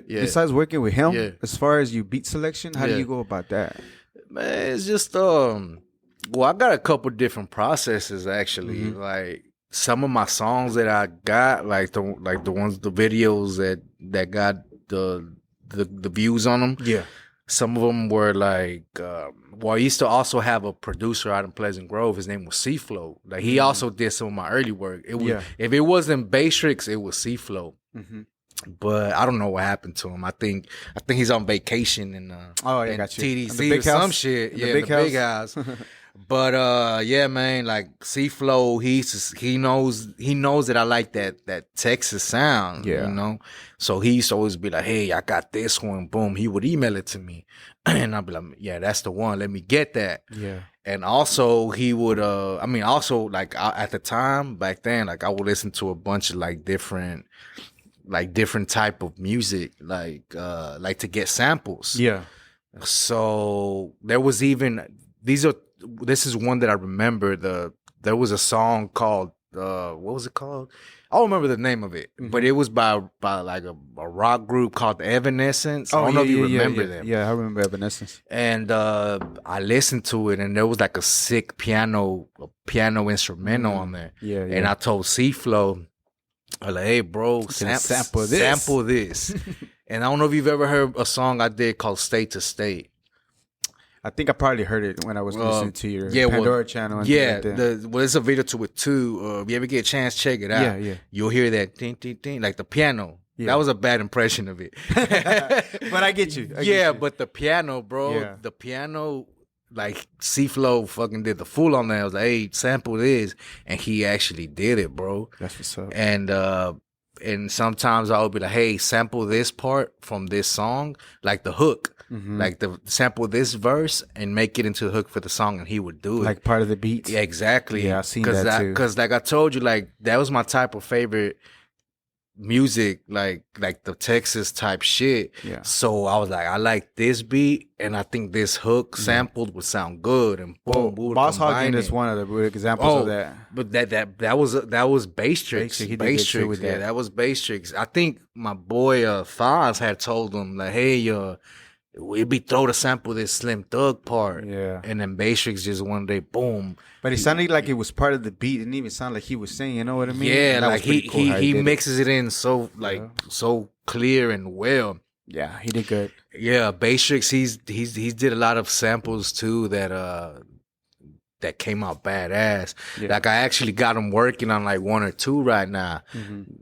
Speaker 2: besides working with him, as far as your beat selection, how do you go about that?
Speaker 3: Man, it's just I got a couple different processes actually. Like some of my songs that I got, like the videos that got the views on them. Yeah. Some of them were like, I used to also have a producer out in Pleasant Grove. His name was C-Flow. Like he also did some of my early work. It was if it wasn't Bastrix, it was C-Flow. But I don't know what happened to him. I think he's on vacation in TDC or some shit.
Speaker 2: The big house.
Speaker 3: But yeah, man, like C-Flow, he knows that I like that Texas sound, you know. So he used to always be like, "Hey, I got this one." Boom, he would email it to me, and I'd be like, "Yeah, that's the one. Let me get that." Yeah. And also he would, like at the time back then, like I would listen to a bunch of like different type of music, like to get samples. Yeah. So there was even this is one that I remember. There was a song called what was it called? I don't remember the name of it, but it was by like a rock group called Evanescence. I don't know if you remember them.
Speaker 2: Yeah, I remember Evanescence.
Speaker 3: And I listened to it, and there was like a sick piano instrumental on there. Yeah. And I told C-Flow, I was like, "Hey, bro, sample this." And I don't know if you've ever heard a song I did called "State to State."
Speaker 2: I think I probably heard it when I was listening to your Pandora channel. And
Speaker 3: there's a video to it too. If you ever get a chance, check it out. Yeah. You'll hear that ding, ding, ding, like the piano. Yeah. That was a bad impression of it.
Speaker 2: But I get you.
Speaker 3: But the piano, bro, the piano, like C-Flow fucking did the fool on that. I was like, "Hey, sample this," and he actually did it, bro.
Speaker 2: That's what's up.
Speaker 3: And sometimes I would be like, "Hey, sample this part from this song, like the hook." Like sample this verse and make it into the hook for the song, and he would do it
Speaker 2: like part of the beat.
Speaker 3: Yeah, exactly.
Speaker 2: Yeah, I've seen that too.
Speaker 3: Because like I told you, like that was my type of favorite music, like the Texas type shit. Yeah. So I was like, I like this beat, and I think this hook sampled would sound good. And boom,
Speaker 2: Boss Hogging is one of the examples of that.
Speaker 3: But that was Bastrix. Bastrix. Yeah, that was Bastrix. I think my boy Foz had told him like, "Hey, we'd be throw the sample this Slim Thug part." Yeah. And then Bastrix just one day, boom.
Speaker 2: But it sounded like it was part of the beat. It didn't even sound like he was saying, you know what I mean?
Speaker 3: Yeah, like he mixes it in so so clear and well.
Speaker 2: Yeah, he did good.
Speaker 3: Yeah, Bastrix, he's did a lot of samples too that came out badass. Yeah. Like I actually got him working on like one or two right now.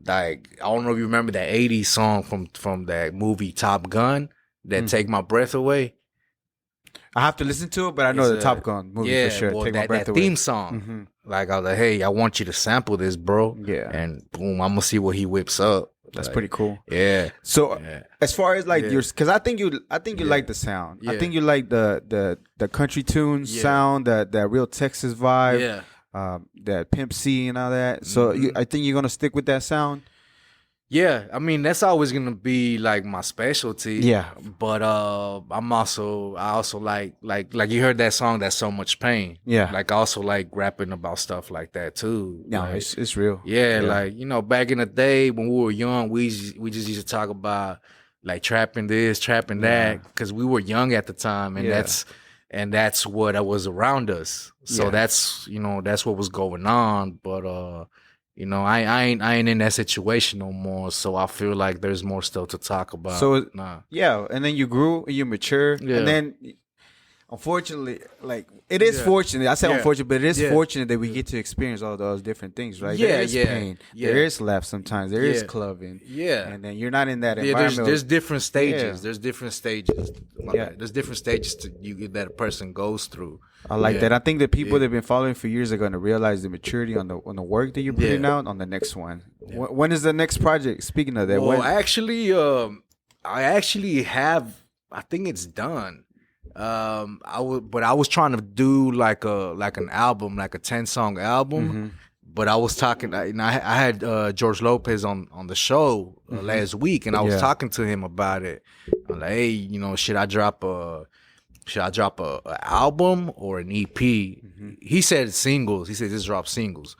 Speaker 3: Like I don't know if you remember that 80s song from that movie Top Gun. That Take My Breath Away.
Speaker 2: I have to listen to it, but I know the Top Gun movie for sure.
Speaker 3: Well,
Speaker 2: Take My Breath
Speaker 3: that
Speaker 2: Away.
Speaker 3: Theme song. Like I was like, "Hey, I want you to sample this, bro." Yeah. And boom, I'm gonna see what he whips up.
Speaker 2: That's pretty cool.
Speaker 3: Yeah.
Speaker 2: So as far as like because I think you like the sound. Yeah. I think you like the country tunes sound, that real Texas vibe. Yeah. That Pimp C and all that. So I think you're gonna stick with that sound.
Speaker 3: Yeah, I mean that's always gonna be like my specialty. Yeah, but I also like you heard that song, That's So Much Pain. Yeah, like I also like rapping about stuff like that too.
Speaker 2: No,
Speaker 3: like,
Speaker 2: it's real.
Speaker 3: Yeah, like back in the day when we were young, we just used to talk about like trapping this, trapping that, because we were young at the time, and that's what was around us. So that's what was going on, but. You know, I ain't in that situation no more. So I feel like there's more stuff to talk about.
Speaker 2: So yeah, and then you grew and you mature,
Speaker 3: Yeah.
Speaker 2: and then unfortunately, like it is fortunate. I say unfortunate, but it is fortunate that we get to experience all those different things, right?
Speaker 3: Yeah,
Speaker 2: there is
Speaker 3: yeah,
Speaker 2: pain.
Speaker 3: yeah.
Speaker 2: There is laughs sometimes. There is
Speaker 3: Yeah.
Speaker 2: clubbing.
Speaker 3: Yeah.
Speaker 2: And then you're not in that
Speaker 3: Yeah,
Speaker 2: environment.
Speaker 3: there's different stages.
Speaker 2: Yeah.
Speaker 3: There's different stages.
Speaker 2: Yeah.
Speaker 3: There's different stages that a person goes through.
Speaker 2: I like
Speaker 3: Yeah.
Speaker 2: that. I think that people that have been following for years are going to realize the maturity on the work that you're putting out on the next one. When is the next project? Speaking of that,
Speaker 3: Well,
Speaker 2: when?
Speaker 3: I actually have. I think it's done. But I was trying to do like an album, like a 10-song album.
Speaker 2: Mm-hmm.
Speaker 3: But I was talking. I had George Lopez on the show last week, and I was talking to him about it. I'm like, hey, you know, should I drop a album or an EP?
Speaker 2: Mm-hmm.
Speaker 3: He said singles. He said just drop singles,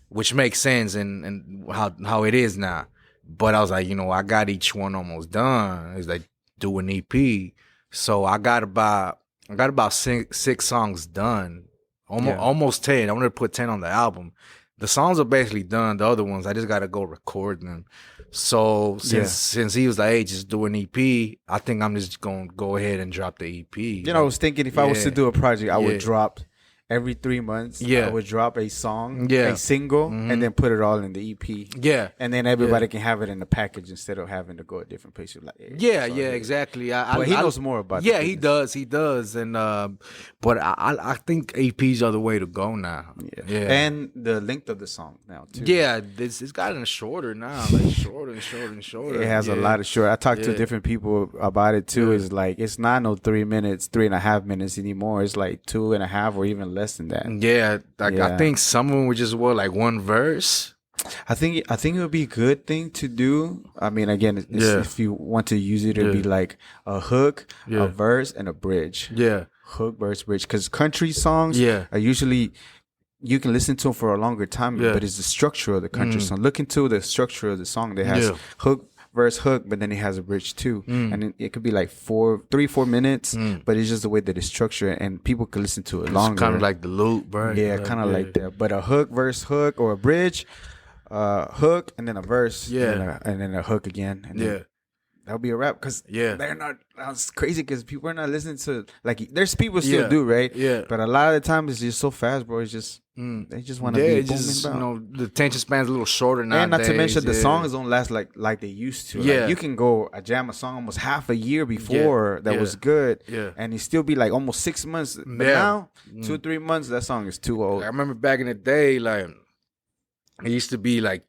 Speaker 3: which makes sense and how it is now. But I was like, you know, I got each one almost done. It's like do an EP. So I got about 6 songs done, almost 10. I wanted to put 10 on the album. The songs are basically done. The other ones, I just gotta go record them. So since he was like, "Hey, just do an EP," I think I'm just gonna go ahead and drop the EP.
Speaker 2: You know, I was thinking if I was to do a project, I would drop every 3 months.
Speaker 3: Yeah.
Speaker 2: I would drop a song,
Speaker 3: Yeah.
Speaker 2: a single, and then put it all in the EP.
Speaker 3: Yeah.
Speaker 2: And then everybody can have it in the package instead of having to go at different places. Like,
Speaker 3: Yeah, exactly.
Speaker 2: But he knows more about
Speaker 3: Yeah,
Speaker 2: the
Speaker 3: he
Speaker 2: business.
Speaker 3: does, and but I think EPs are the way to go now. Yeah.
Speaker 2: And the length of the song now too.
Speaker 3: Yeah, it's gotten shorter now, like shorter and shorter and shorter.
Speaker 2: It has a lot of short. I talked to different people about it too. It's like it's not no 3 minutes, 3.5 minutes anymore. It's like 2.5 or even less than that.
Speaker 3: Yeah, like I think some of them were just like one verse.
Speaker 2: I think it would be a good thing to do. I mean, again, if you want to use it, it'd be like a hook, a verse, and a bridge.
Speaker 3: Yeah,
Speaker 2: hook, verse, bridge. Because country songs are usually you can listen to them for a longer time, but it's the structure of the country song. Look into the structure of the song that has hook, verse, hook, but then it has a bridge too, and it could be like 3-4 minutes, but it's just the way that it's structured, and people can listen to it longer.
Speaker 3: It's kind of like the loop, bro.
Speaker 2: Yeah, kind of like that. But a hook, verse, hook, or a bridge, hook, and then a verse, and then a hook again, and then that'll be a wrap. Because they're not. It's crazy because people are not listening to like. There's people still do, right?
Speaker 3: Yeah.
Speaker 2: But a lot of the time it's just so fast, bro. It's just they just want to be booming.
Speaker 3: Just,
Speaker 2: about.
Speaker 3: you know, the attention span's a little shorter now.
Speaker 2: And not to mention the songs don't last like they used to.
Speaker 3: Yeah.
Speaker 2: Like you can go jam a song almost half a year before that was good.
Speaker 3: Yeah.
Speaker 2: And it still be like almost 6 months. But now 2 or 3 months, that song is too old.
Speaker 3: I remember back in the day, like it used to be like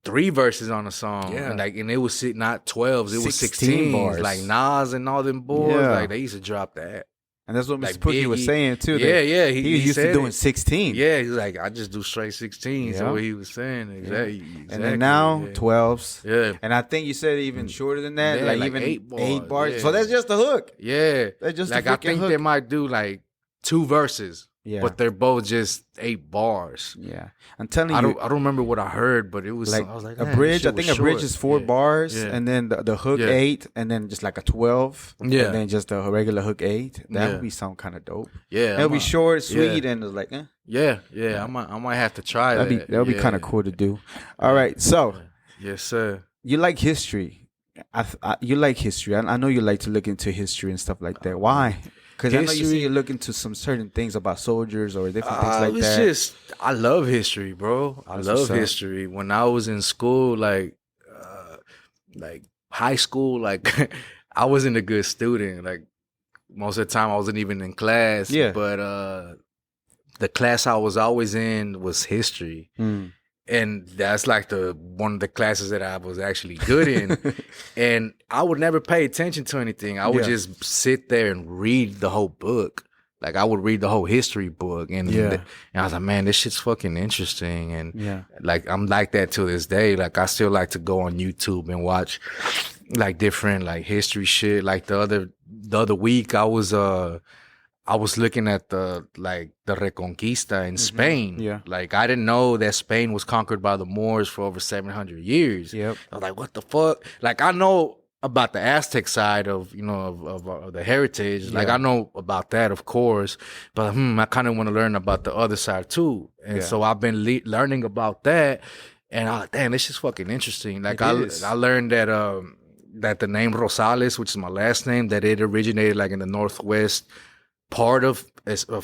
Speaker 3: 3 verses on a song, and it was not 12s, it was 16
Speaker 2: bars.
Speaker 3: Like Nas and all them boys, like they used to drop that.
Speaker 2: And that's what
Speaker 3: Like
Speaker 2: Mr. Pookie was
Speaker 3: Biggie.
Speaker 2: saying too.
Speaker 3: Yeah,
Speaker 2: he was used to
Speaker 3: said
Speaker 2: doing
Speaker 3: it.
Speaker 2: 16.
Speaker 3: Yeah, he's like, I just do straight 16. So what he was saying, exactly.
Speaker 2: And then now 12s.
Speaker 3: Yeah.
Speaker 2: And I think you said even shorter than that,
Speaker 3: Yeah,
Speaker 2: like
Speaker 3: like
Speaker 2: even
Speaker 3: 8
Speaker 2: 8 bars.
Speaker 3: yeah.
Speaker 2: So that's just a hook.
Speaker 3: Yeah.
Speaker 2: That's just
Speaker 3: like
Speaker 2: a
Speaker 3: I
Speaker 2: freaking
Speaker 3: think
Speaker 2: hook.
Speaker 3: they might do like 2 verses.
Speaker 2: Yeah.
Speaker 3: But they're both just 8 bars.
Speaker 2: Yeah. I'm telling you.
Speaker 3: I don't remember what I heard, but it was
Speaker 2: like,
Speaker 3: I was like,
Speaker 2: a
Speaker 3: "Man,
Speaker 2: bridge.
Speaker 3: this
Speaker 2: I
Speaker 3: shit
Speaker 2: think
Speaker 3: was
Speaker 2: a bridge
Speaker 3: short."
Speaker 2: is 4 bars,
Speaker 3: Yeah.
Speaker 2: and then the hook 8, and then just like a 12, and then just a regular hook 8. That would be some kind of dope.
Speaker 3: Yeah,
Speaker 2: it'll be short, sweet, and it's like,
Speaker 3: Yeah. I might have to try that.
Speaker 2: That'd be kind of cool to do. All right, so
Speaker 3: yes, sir.
Speaker 2: you like history. You like history. I know you like to look into history and stuff like that. Why? Because I know you say you look into some certain things about soldiers or different things like
Speaker 3: it's
Speaker 2: that.
Speaker 3: just I love history, bro. I love history. When I was in school, like high school, like I wasn't a good student. Like most of the time, I wasn't even in class.
Speaker 2: Yeah.
Speaker 3: But the class I was always in was history. And that's like one of the classes that I was actually good in. And I would never pay attention to anything. I would just sit there and read the whole book. Like I would read the whole history book. And I was like, man, this shit's fucking interesting. And like I'm like that to this day. Like I still like to go on YouTube and watch like different like history shit. Like the other week I was looking at the Reconquista in Spain.
Speaker 2: Yeah.
Speaker 3: Like I didn't know that Spain was conquered by the Moors for over 700 years.
Speaker 2: Yep.
Speaker 3: I was like, what the fuck? Like I know about the Aztec side of, of the heritage. Like I know about that, of course, but I kind of want to learn about the other side too. And so I've been learning about that. And damn, this is fucking interesting. Like
Speaker 2: It is.
Speaker 3: I learned that that the name Rosales, which is my last name, that it originated like in the northwest part of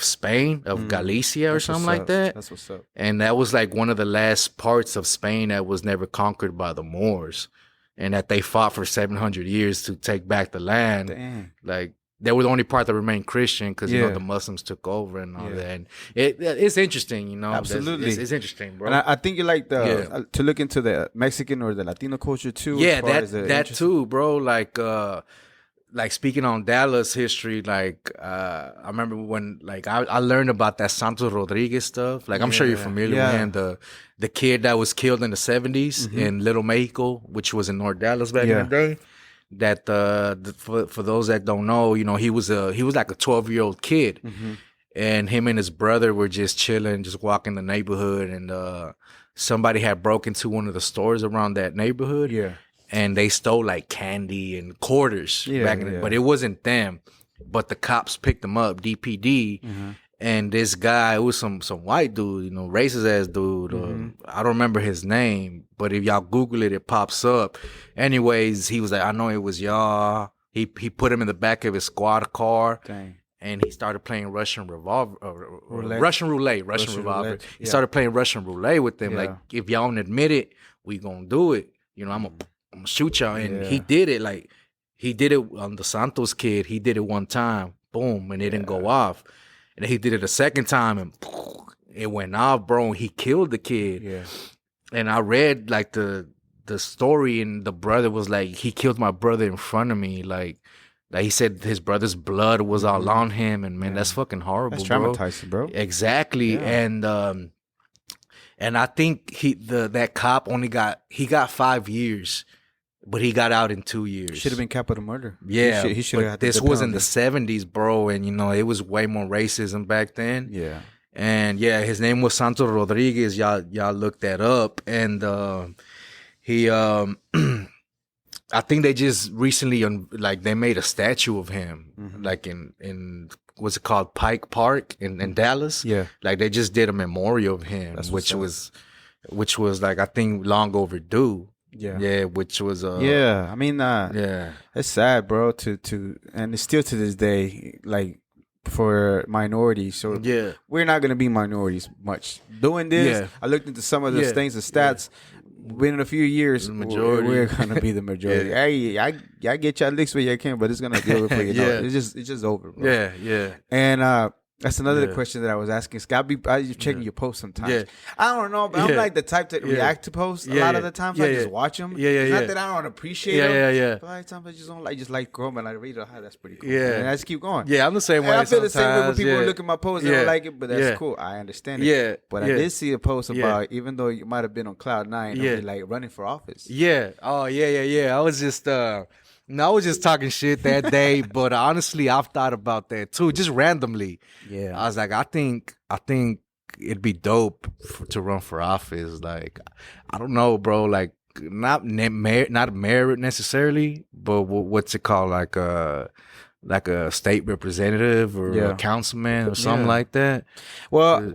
Speaker 3: Spain, of Galicia or
Speaker 2: That's
Speaker 3: something
Speaker 2: what's
Speaker 3: like
Speaker 2: up.
Speaker 3: that.
Speaker 2: That's what's up.
Speaker 3: And that was like one of the last parts of Spain that was never conquered by the Moors, and that they fought for 700 years to take back the land.
Speaker 2: Dang.
Speaker 3: Like they were the only part that remained Christian because you know
Speaker 2: Yeah.
Speaker 3: the Muslims took over and all
Speaker 2: Yeah.
Speaker 3: that. And it's interesting, you know.
Speaker 2: Absolutely.
Speaker 3: It's interesting, bro.
Speaker 2: And I think you like
Speaker 3: Yeah.
Speaker 2: to look into the Mexican or the Latino culture too.
Speaker 3: Yeah,
Speaker 2: as far as the
Speaker 3: that
Speaker 2: interest-
Speaker 3: too, bro. Like speaking on Dallas history, like I remember when like I learned about that Santos Rodriguez stuff. Like I'm sure you're
Speaker 2: Yeah,
Speaker 3: familiar
Speaker 2: yeah.
Speaker 3: with him, the kid that was killed in the 70s in Little Mexico, which was in North Dallas back
Speaker 2: Yeah.
Speaker 3: in the day. That for those that don't know, you know, he was like a 12-year-old kid, and him and his brother were just chilling, just walking the neighborhood, and somebody had broken into one of the stores around that neighborhood.
Speaker 2: Yeah.
Speaker 3: And they stole like candy and quarters back in
Speaker 2: yeah.
Speaker 3: but it wasn't them. But the cops picked them up, DPD, and this guy, it was some white dude, you know, racist ass dude. I don't remember his name, but if y'all Google it, it pops up. Anyways, he was like, I know it was y'all. He put him in the back of his squad car.
Speaker 2: Dang.
Speaker 3: And he started playing Russian revolver,
Speaker 2: Roulette.
Speaker 3: Russian revolver.
Speaker 2: roulette,
Speaker 3: He
Speaker 2: yeah.
Speaker 3: started playing Russian roulette with them.
Speaker 2: Yeah.
Speaker 3: Like, if y'all don't admit it, we gonna do it. You know, I'm gonna shoot y'all. And
Speaker 2: Yeah.
Speaker 3: he did it. Like, he did it on the Santos kid. He did it one time, boom, and it didn't go off. And then he did it a second time, and it went off, bro. And he killed the kid.
Speaker 2: Yeah.
Speaker 3: And I read like the story, and the brother was like, he killed my brother in front of me. Like he said his brother's blood was all on him, and man, that's fucking horrible.
Speaker 2: That's
Speaker 3: bro.
Speaker 2: traumatizing, bro.
Speaker 3: Exactly.
Speaker 2: Yeah.
Speaker 3: And I think that cop got 5 years, but he got out in 2 years.
Speaker 2: Should have been capital murder.
Speaker 3: Yeah,
Speaker 2: he should have.
Speaker 3: but this was in the 70s, bro, and you know it was way more racism back then.
Speaker 2: Yeah.
Speaker 3: And yeah, his name was Santos Rodriguez. Y'all look that up, and he I think they just recently they made a statue of him, like in what's it called, Pike Park in Dallas.
Speaker 2: Yeah.
Speaker 3: Like they just did a memorial of him,
Speaker 2: That's
Speaker 3: which
Speaker 2: what's
Speaker 3: was like I think long overdue.
Speaker 2: Yeah.
Speaker 3: Yeah, which was
Speaker 2: Yeah. I mean,
Speaker 3: yeah.
Speaker 2: it's sad, bro. And it's still to this day, like for minorities. So
Speaker 3: Yeah.
Speaker 2: we're not gonna be minorities much doing this.
Speaker 3: Yeah.
Speaker 2: I looked into some of the
Speaker 3: Yeah.
Speaker 2: things, the stats. Within a few years,
Speaker 3: The majority.
Speaker 2: we're gonna be the majority.
Speaker 3: Yeah.
Speaker 2: Hey, I get y'all licks where you can, but it's gonna be over for you.
Speaker 3: Yeah.
Speaker 2: It's just over, bro.
Speaker 3: Yeah, yeah.
Speaker 2: And that's another
Speaker 3: Yeah.
Speaker 2: question that I was asking. Scott, I be checking your posts sometimes.
Speaker 3: Yeah.
Speaker 2: I don't know, but I'm
Speaker 3: Yeah.
Speaker 2: like the type to react to posts a
Speaker 3: Yeah,
Speaker 2: lot
Speaker 3: yeah.
Speaker 2: of the times.
Speaker 3: Yeah,
Speaker 2: I just
Speaker 3: yeah.
Speaker 2: watch them.
Speaker 3: Yeah, yeah,
Speaker 2: Not
Speaker 3: yeah.
Speaker 2: that I don't appreciate
Speaker 3: Yeah,
Speaker 2: them.
Speaker 3: yeah, yeah.
Speaker 2: But a lot of times I just don't just like scroll and I read it. Oh, that's pretty cool.
Speaker 3: Yeah.
Speaker 2: And I just keep going.
Speaker 3: Yeah, I'm the same
Speaker 2: And
Speaker 3: way.
Speaker 2: I feel the same way when
Speaker 3: sometimes,
Speaker 2: people
Speaker 3: yeah.
Speaker 2: look at my posts and
Speaker 3: Yeah.
Speaker 2: don't like it, but that's
Speaker 3: Yeah.
Speaker 2: cool. I understand it.
Speaker 3: Yeah,
Speaker 2: But
Speaker 3: yeah.
Speaker 2: I did see a post
Speaker 3: Yeah.
Speaker 2: about, even though you might have been on cloud nine,
Speaker 3: Yeah.
Speaker 2: of like running for office.
Speaker 3: Yeah. Oh, yeah. I was just I was just talking shit that day, but honestly, I've thought about that too, just randomly.
Speaker 2: Yeah.
Speaker 3: I was like, I think it'd be dope to run for office. Like, I don't know, bro. Like, not merit necessarily, but what's it called? Like a state representative or
Speaker 2: Yeah.
Speaker 3: a councilman or something
Speaker 2: Yeah.
Speaker 3: like that.
Speaker 2: Well,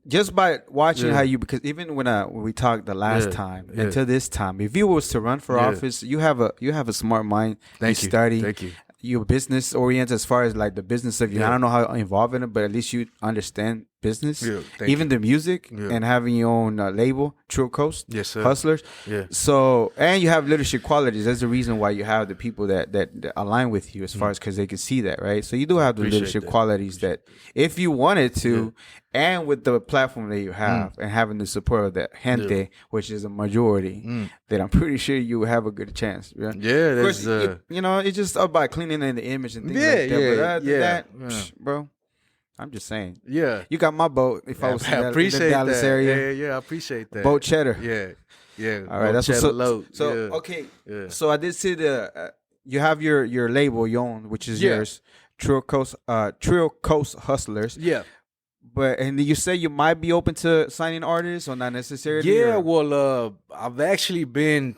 Speaker 2: just by watching
Speaker 3: Yeah.
Speaker 2: how you, because even when we talked the last
Speaker 3: Yeah.
Speaker 2: time
Speaker 3: Yeah.
Speaker 2: until this time, if you was to run for
Speaker 3: Yeah.
Speaker 2: office, you have a smart mind.
Speaker 3: Thank
Speaker 2: you
Speaker 3: you.
Speaker 2: study.
Speaker 3: Thank you.
Speaker 2: You're business oriented as far as like the business of you. I
Speaker 3: Yeah.
Speaker 2: don't know how involved in it, but at least you understand business.
Speaker 3: Yeah, thank
Speaker 2: even the music
Speaker 3: Yeah.
Speaker 2: and having your own label, True Coast
Speaker 3: Yes, sir.
Speaker 2: Hustlers.
Speaker 3: Yeah.
Speaker 2: So, and you have leadership qualities. That's the reason why you have the people that align with you as far as because they can see that, right? So you do have the
Speaker 3: Appreciate
Speaker 2: leadership
Speaker 3: that.
Speaker 2: qualities that if you wanted to, and with the platform that you have and having the support of the gente, which is a majority, then I'm pretty sure you will have a good chance. Yeah,
Speaker 3: Yeah,
Speaker 2: of course,
Speaker 3: there's
Speaker 2: you know, it's just about cleaning in the image and things
Speaker 3: Yeah,
Speaker 2: like that. But
Speaker 3: yeah,
Speaker 2: other than
Speaker 3: yeah,
Speaker 2: that,
Speaker 3: yeah.
Speaker 2: psh, bro, I'm just saying.
Speaker 3: yeah.
Speaker 2: You got my boat if I was in
Speaker 3: I
Speaker 2: the
Speaker 3: appreciate
Speaker 2: Dallas
Speaker 3: that.
Speaker 2: area.
Speaker 3: Yeah, I appreciate that.
Speaker 2: Boat cheddar.
Speaker 3: Yeah.
Speaker 2: All right, that's what's
Speaker 3: Chedda
Speaker 2: up.
Speaker 3: Loc.
Speaker 2: So
Speaker 3: yeah.
Speaker 2: okay,
Speaker 3: Yeah.
Speaker 2: so I did see you have your label, your own, which is
Speaker 3: Yeah.
Speaker 2: yours, Trio Coast Hustlers.
Speaker 3: Yeah.
Speaker 2: But and you say you might be open to signing artists or not necessarily.
Speaker 3: Yeah,
Speaker 2: or-
Speaker 3: well, I've actually been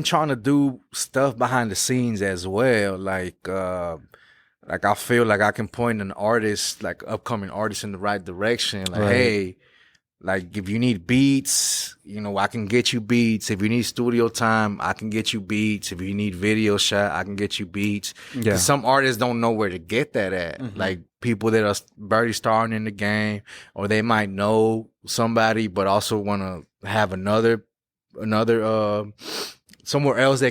Speaker 3: trying to do stuff behind the scenes as well. Like I feel like I can point an artist, like upcoming artist, in the right direction. Like,
Speaker 2: Right.
Speaker 3: hey, Like if you need beats, you know, I can get you beats. If you need studio time, I can get you beats. If you need video shot, I can get you beats.
Speaker 2: Yeah.
Speaker 3: 'Cause some artists don't know where to get that at. Like people that are barely starting in the game, or they might know somebody, but also want to have another somewhere else they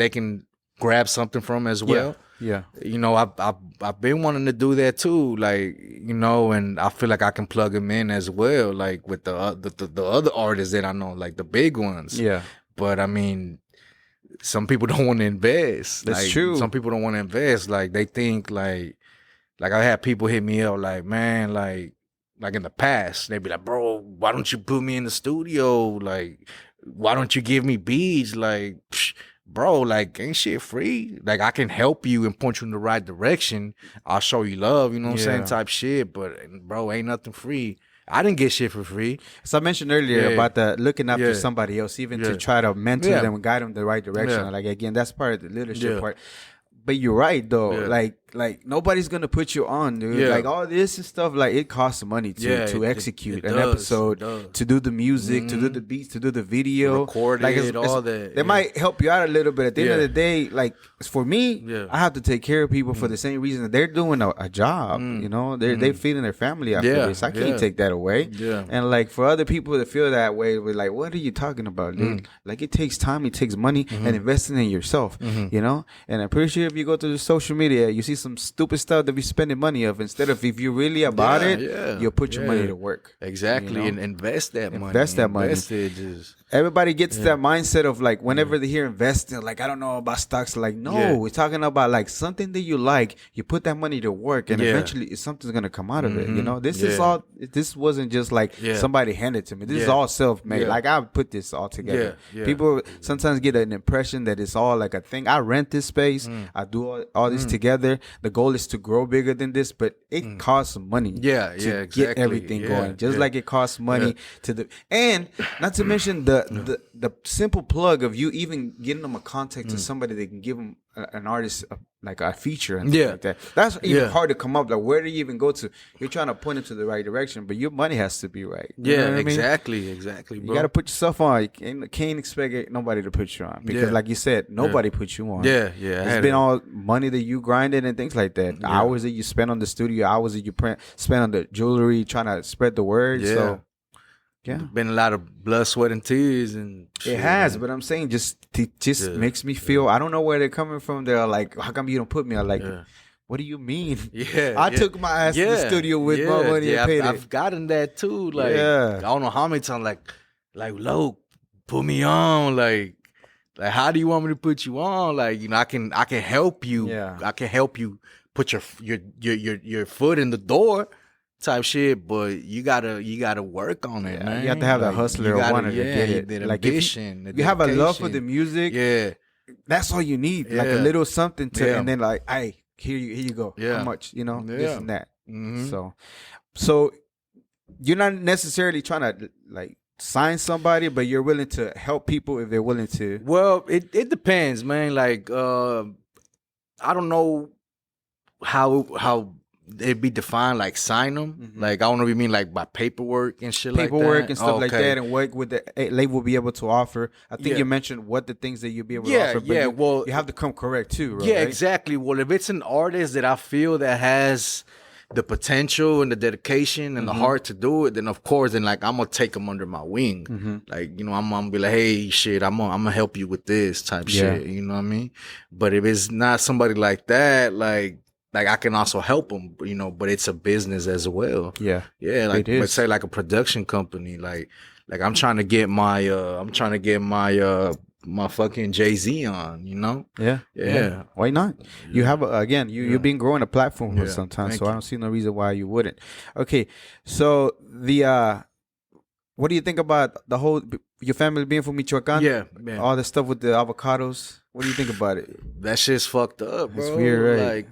Speaker 3: can grab something from as well.
Speaker 2: Yeah.
Speaker 3: You know, I've been wanting to do that too, like, you know, and I feel like I can plug them in as well, like with the other artists that I know, like the big ones.
Speaker 2: Yeah.
Speaker 3: But I mean, some people don't want to invest.
Speaker 2: That's
Speaker 3: like,
Speaker 2: true.
Speaker 3: Some people don't want to invest. Like they think like I had people hit me up like, man, like in the past, they'd be like, bro, why don't you put me in the studio? Like, why don't you give me beats? Like, bro, like, ain't shit free. Like, I can help you and point you in the right direction. I'll show you love, you know what I'm saying, type shit. But, bro, ain't nothing free. I didn't get shit for free.
Speaker 2: So I mentioned earlier about the looking after somebody else, even to try to mentor them and guide them the right direction. Like, again, that's part of the leadership part. But you're right though. Like nobody's gonna put you on, dude. Like all this and stuff, like it costs money to execute an episode, to do the music, to do the beats, to do the video,
Speaker 3: record
Speaker 2: like
Speaker 3: it, all that.
Speaker 2: They might help you out a little bit. At the end of the day, like for me, I have to take care of people for the same reason that they're doing a job. You know, they're feeding their family after this. I can't take that away. And like for other people to feel that way, we're like, what are you talking about, dude? Like it takes time, it takes money, and investing in yourself. You know, and I'm pretty sure if you go to the social media, you see some stupid stuff that we spending money of. Instead of if you're really about it, you'll put your money to work.
Speaker 3: Exactly,
Speaker 2: you know?
Speaker 3: and invest that money.
Speaker 2: Invest that money. Everybody gets that mindset of like whenever they hear investing, like I don't know about stocks. Like no, we're talking about like something that you like. You put that money to work, and eventually something's gonna come out of it. You know, this is all. This wasn't just like somebody handed to me. This is all self-made. Like I put this all together. People sometimes get an impression that it's all like a thing. I rent this space. I do all this together. The goal is to grow bigger than this, but it costs money. To get everything going. Just like it costs money to and not to mention the simple plug of you even getting them a contact to somebody that can give them an artist like a feature and stuff like that. That's even hard to come up. Like where do you even go to? You're trying to point them to the right direction, but your money has to be right. You know what I mean?
Speaker 3: Exactly, bro.
Speaker 2: You got to put yourself on. You can't expect nobody to put you on because, like you said, nobody put you on. It's been all money that you grinded and things like that. Hours that you spend on the studio, hours that you spend on the jewelry, trying to spread the word. So. Yeah,
Speaker 3: been a lot of blood, sweat, and tears, and shit.
Speaker 2: It has. But I'm saying, just makes me feel. I don't know where they're coming from. They're like, how come you don't put me? I'm like, what do you mean? I took my ass to the studio with my money and paid
Speaker 3: I've gotten that too. Like, I don't know how many times. Like, Loc, put me on. Like, how do you want me to put you on? Like, you know, I can help you. I can help you put your foot in the door. Type shit, but you gotta work on it, man.
Speaker 2: You have to have that hustler or wanting to get it.
Speaker 3: That
Speaker 2: like
Speaker 3: ambition,
Speaker 2: if you have a love for the music, that's all you need. Like a little something to, and then like, hey, here you go. How much? You know, this and that. So you're not necessarily trying to like sign somebody, but you're willing to help people if they're willing to.
Speaker 3: Well, it depends, man. Like I don't know how it'd be defined, like sign them. Like I don't know if you mean like by paperwork and shit,
Speaker 2: paperwork and stuff like that, and what would the label be able to offer? I think you mentioned what the things that you'd be able to offer. But well, you have to come correct too, right?
Speaker 3: Yeah, exactly. Well, if it's an artist that I feel that has the potential and the dedication and the heart to do it, then of course, then like I'm gonna take them under my wing. Like, you know, I'm gonna be like, hey, shit, I'm gonna help you with this type shit. You know what I mean? But if it's not somebody like that, like I can also help them, you know, but it's a business as well. Yeah. Like let's say like a production company, like I'm trying to get my my fucking Jay-Z on, you know? Yeah.
Speaker 2: Why not? You have you've been growing a platform for some time, so I don't see no reason why you wouldn't. Okay, so what do you think about the whole your family being from Michoacan?
Speaker 3: Yeah.
Speaker 2: All the stuff with the avocados. What do you think about it?
Speaker 3: That shit's fucked up, bro.
Speaker 2: It's weird, right?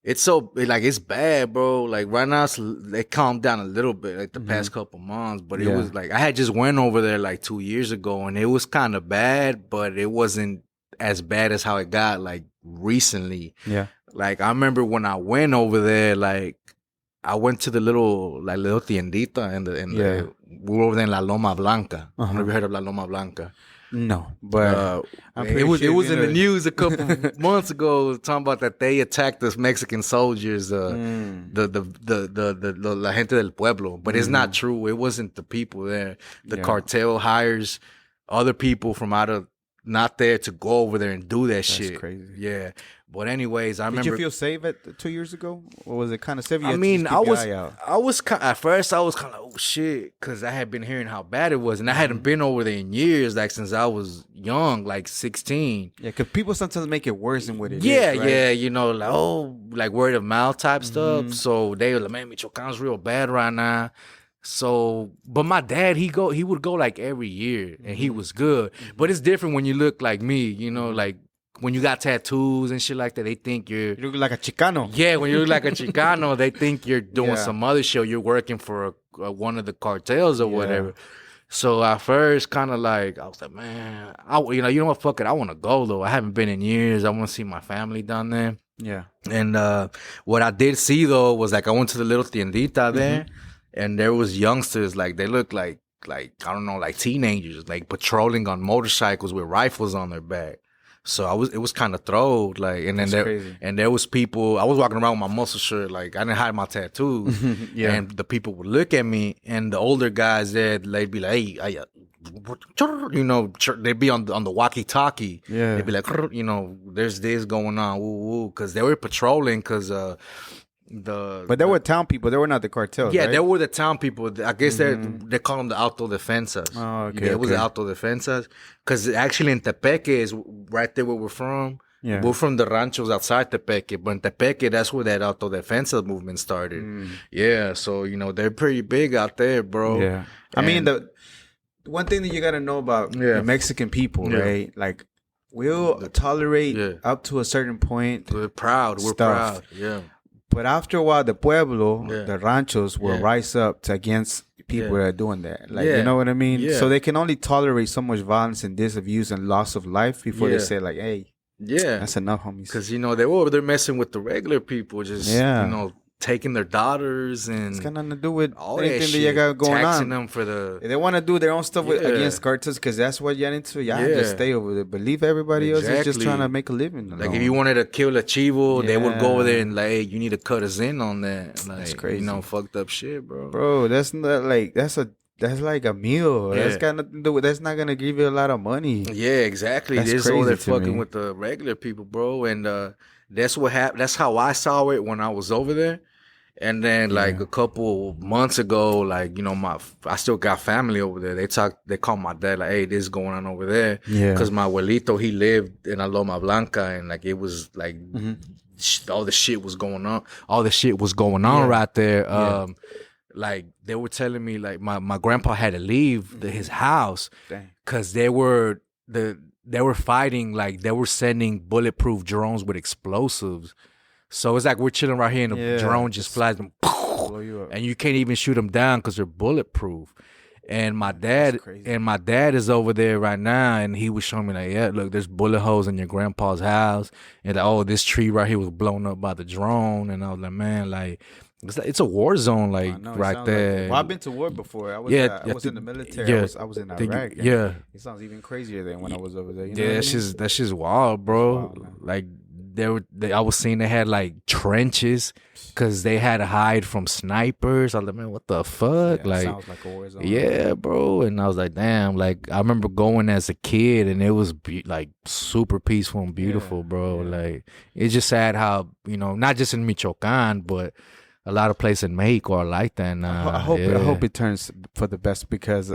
Speaker 3: It's so it's bad, bro. Like right now, they calmed down a little bit, like the past couple months. But it was like I had just went over there like 2 years ago, and it was kind of bad, but it wasn't as bad as how it got like recently. Yeah. Like I remember when I went over there, like I went to the little tiendita we were over there in La Loma Blanca. I've never heard of La Loma Blanca.
Speaker 2: No, but
Speaker 3: it was in the news a couple months ago talking about that they attacked the Mexican soldiers, the la gente del pueblo. But it's not true. It wasn't the people there. The cartel hires other people from out of not there to go over there and do that shit.
Speaker 2: That's crazy.
Speaker 3: Yeah. But anyways, I remember.
Speaker 2: Did you feel safe 2 years ago, or was it kind of safe?
Speaker 3: I mean, I was at first I was kind of oh shit, because I had been hearing how bad it was, and I hadn't been over there in years, like since I was young, like 16.
Speaker 2: Yeah, because people sometimes make it worse than what it is.
Speaker 3: Yeah,
Speaker 2: right?
Speaker 3: yeah, you know, like word of mouth type stuff. So they were like, man, Michoacan's real bad right now. So, but my dad, he would go like every year, and he was good. But it's different when you look like me, you know, like. When you got tattoos and shit like that, they think you
Speaker 2: look like a Chicano.
Speaker 3: Yeah, when you look like a Chicano, they think you're doing some other shit. You're working for one of the cartels or whatever. So at first, kind of like, I was like, man, you know what, fuck it. I want to go, though. I haven't been in years. I want to see my family down there.
Speaker 2: Yeah.
Speaker 3: And what I did see, though, was like I went to the little tiendita there, and there was youngsters, like they looked like I don't know, like teenagers, like patrolling on motorcycles with rifles on their back. So it was kind of throwed, like, and then there was people. I was walking around with my muscle shirt, like I didn't hide my tattoos, and the people would look at me, and the older guys there, they'd be like, "Hey, you know," they'd be on the walkie-talkie. Yeah, they'd be like, you know, there's this going on, woo woo, because they were patrolling, because
Speaker 2: But they were town people. They were not the cartels.
Speaker 3: Yeah,
Speaker 2: right?
Speaker 3: they were the town people. I guess they call them the autodefensas.
Speaker 2: Oh, okay.
Speaker 3: Yeah, it was the autodefensas. Because actually in Tepeque is right there where we're from. Yeah. We're from the ranchos outside Tepeque. But in Tepeque, that's where that autodefensa movement started. Yeah, so, you know, they're pretty big out there, bro.
Speaker 2: Yeah. I mean, the one thing that you got to know about the Mexican people, right? Like, we'll tolerate up to a certain point.
Speaker 3: We're proud. We're proud. Yeah.
Speaker 2: But after a while, the pueblo, the ranchos will rise up against people that are doing that. Like, you know what I mean? Yeah. So they can only tolerate so much violence and disabuse and loss of life before they say, like, hey, that's enough, homies.
Speaker 3: Because, you know, they're messing with the regular people, just, you know, taking their daughters and
Speaker 2: it's got nothing to do with
Speaker 3: all
Speaker 2: anything
Speaker 3: that
Speaker 2: that you got going
Speaker 3: taxing
Speaker 2: on.
Speaker 3: Them for the
Speaker 2: if they want to do their own stuff against cartels because that's what you're into. Y'all just stay over there. But leave everybody else is just trying to make a living.
Speaker 3: Like if you wanted to kill a chivo, they would go over there and like, hey, you need to cut us in on that. Like, that's crazy. You know, fucked up shit, bro.
Speaker 2: Bro, that's not like that's like a meal. That's got nothing to do with. That's not gonna give you a lot of money.
Speaker 3: Yeah, exactly. That's crazy. They're fucking with the regular people, bro. And that's what happened. That's how I saw it when I was over there. And then like a couple months ago, like, you know, I still got family over there. They called my dad like, hey, this is going on over there. Yeah. Cause my abuelito, he lived in Loma Blanca and like, it was like, all the shit was going on. All the shit was going on right there. Like they were telling me like my grandpa had to leave his house cause they were fighting, like they were sending bulletproof drones with explosives. So it's like we're chilling right here and the drone just flies and blow you up. And you can't even shoot them down because they're bulletproof. And my dad is over there right now, and he was showing me like, yeah, look, there's bullet holes in your grandpa's house, and like, oh, this tree right here was blown up by the drone. And I was like, man, like it's a war zone, like right there.
Speaker 2: Like, well, I've been to war before. I was in the military. I was in Iraq. It sounds even crazier than when I was over there. You know
Speaker 3: that's just wild, bro. Like. I was seeing they had like trenches because they had to hide from snipers. I was like, man, what the fuck?
Speaker 2: Yeah, like, sounds like a war zone.
Speaker 3: Yeah, bro. And I was like, damn. Like, I remember going as a kid, and it was like super peaceful and beautiful, bro. Yeah. Like, it's just sad how, you know, not just in Michoacan, but a lot of places in Mexico are like that now.
Speaker 2: I hope it turns for the best because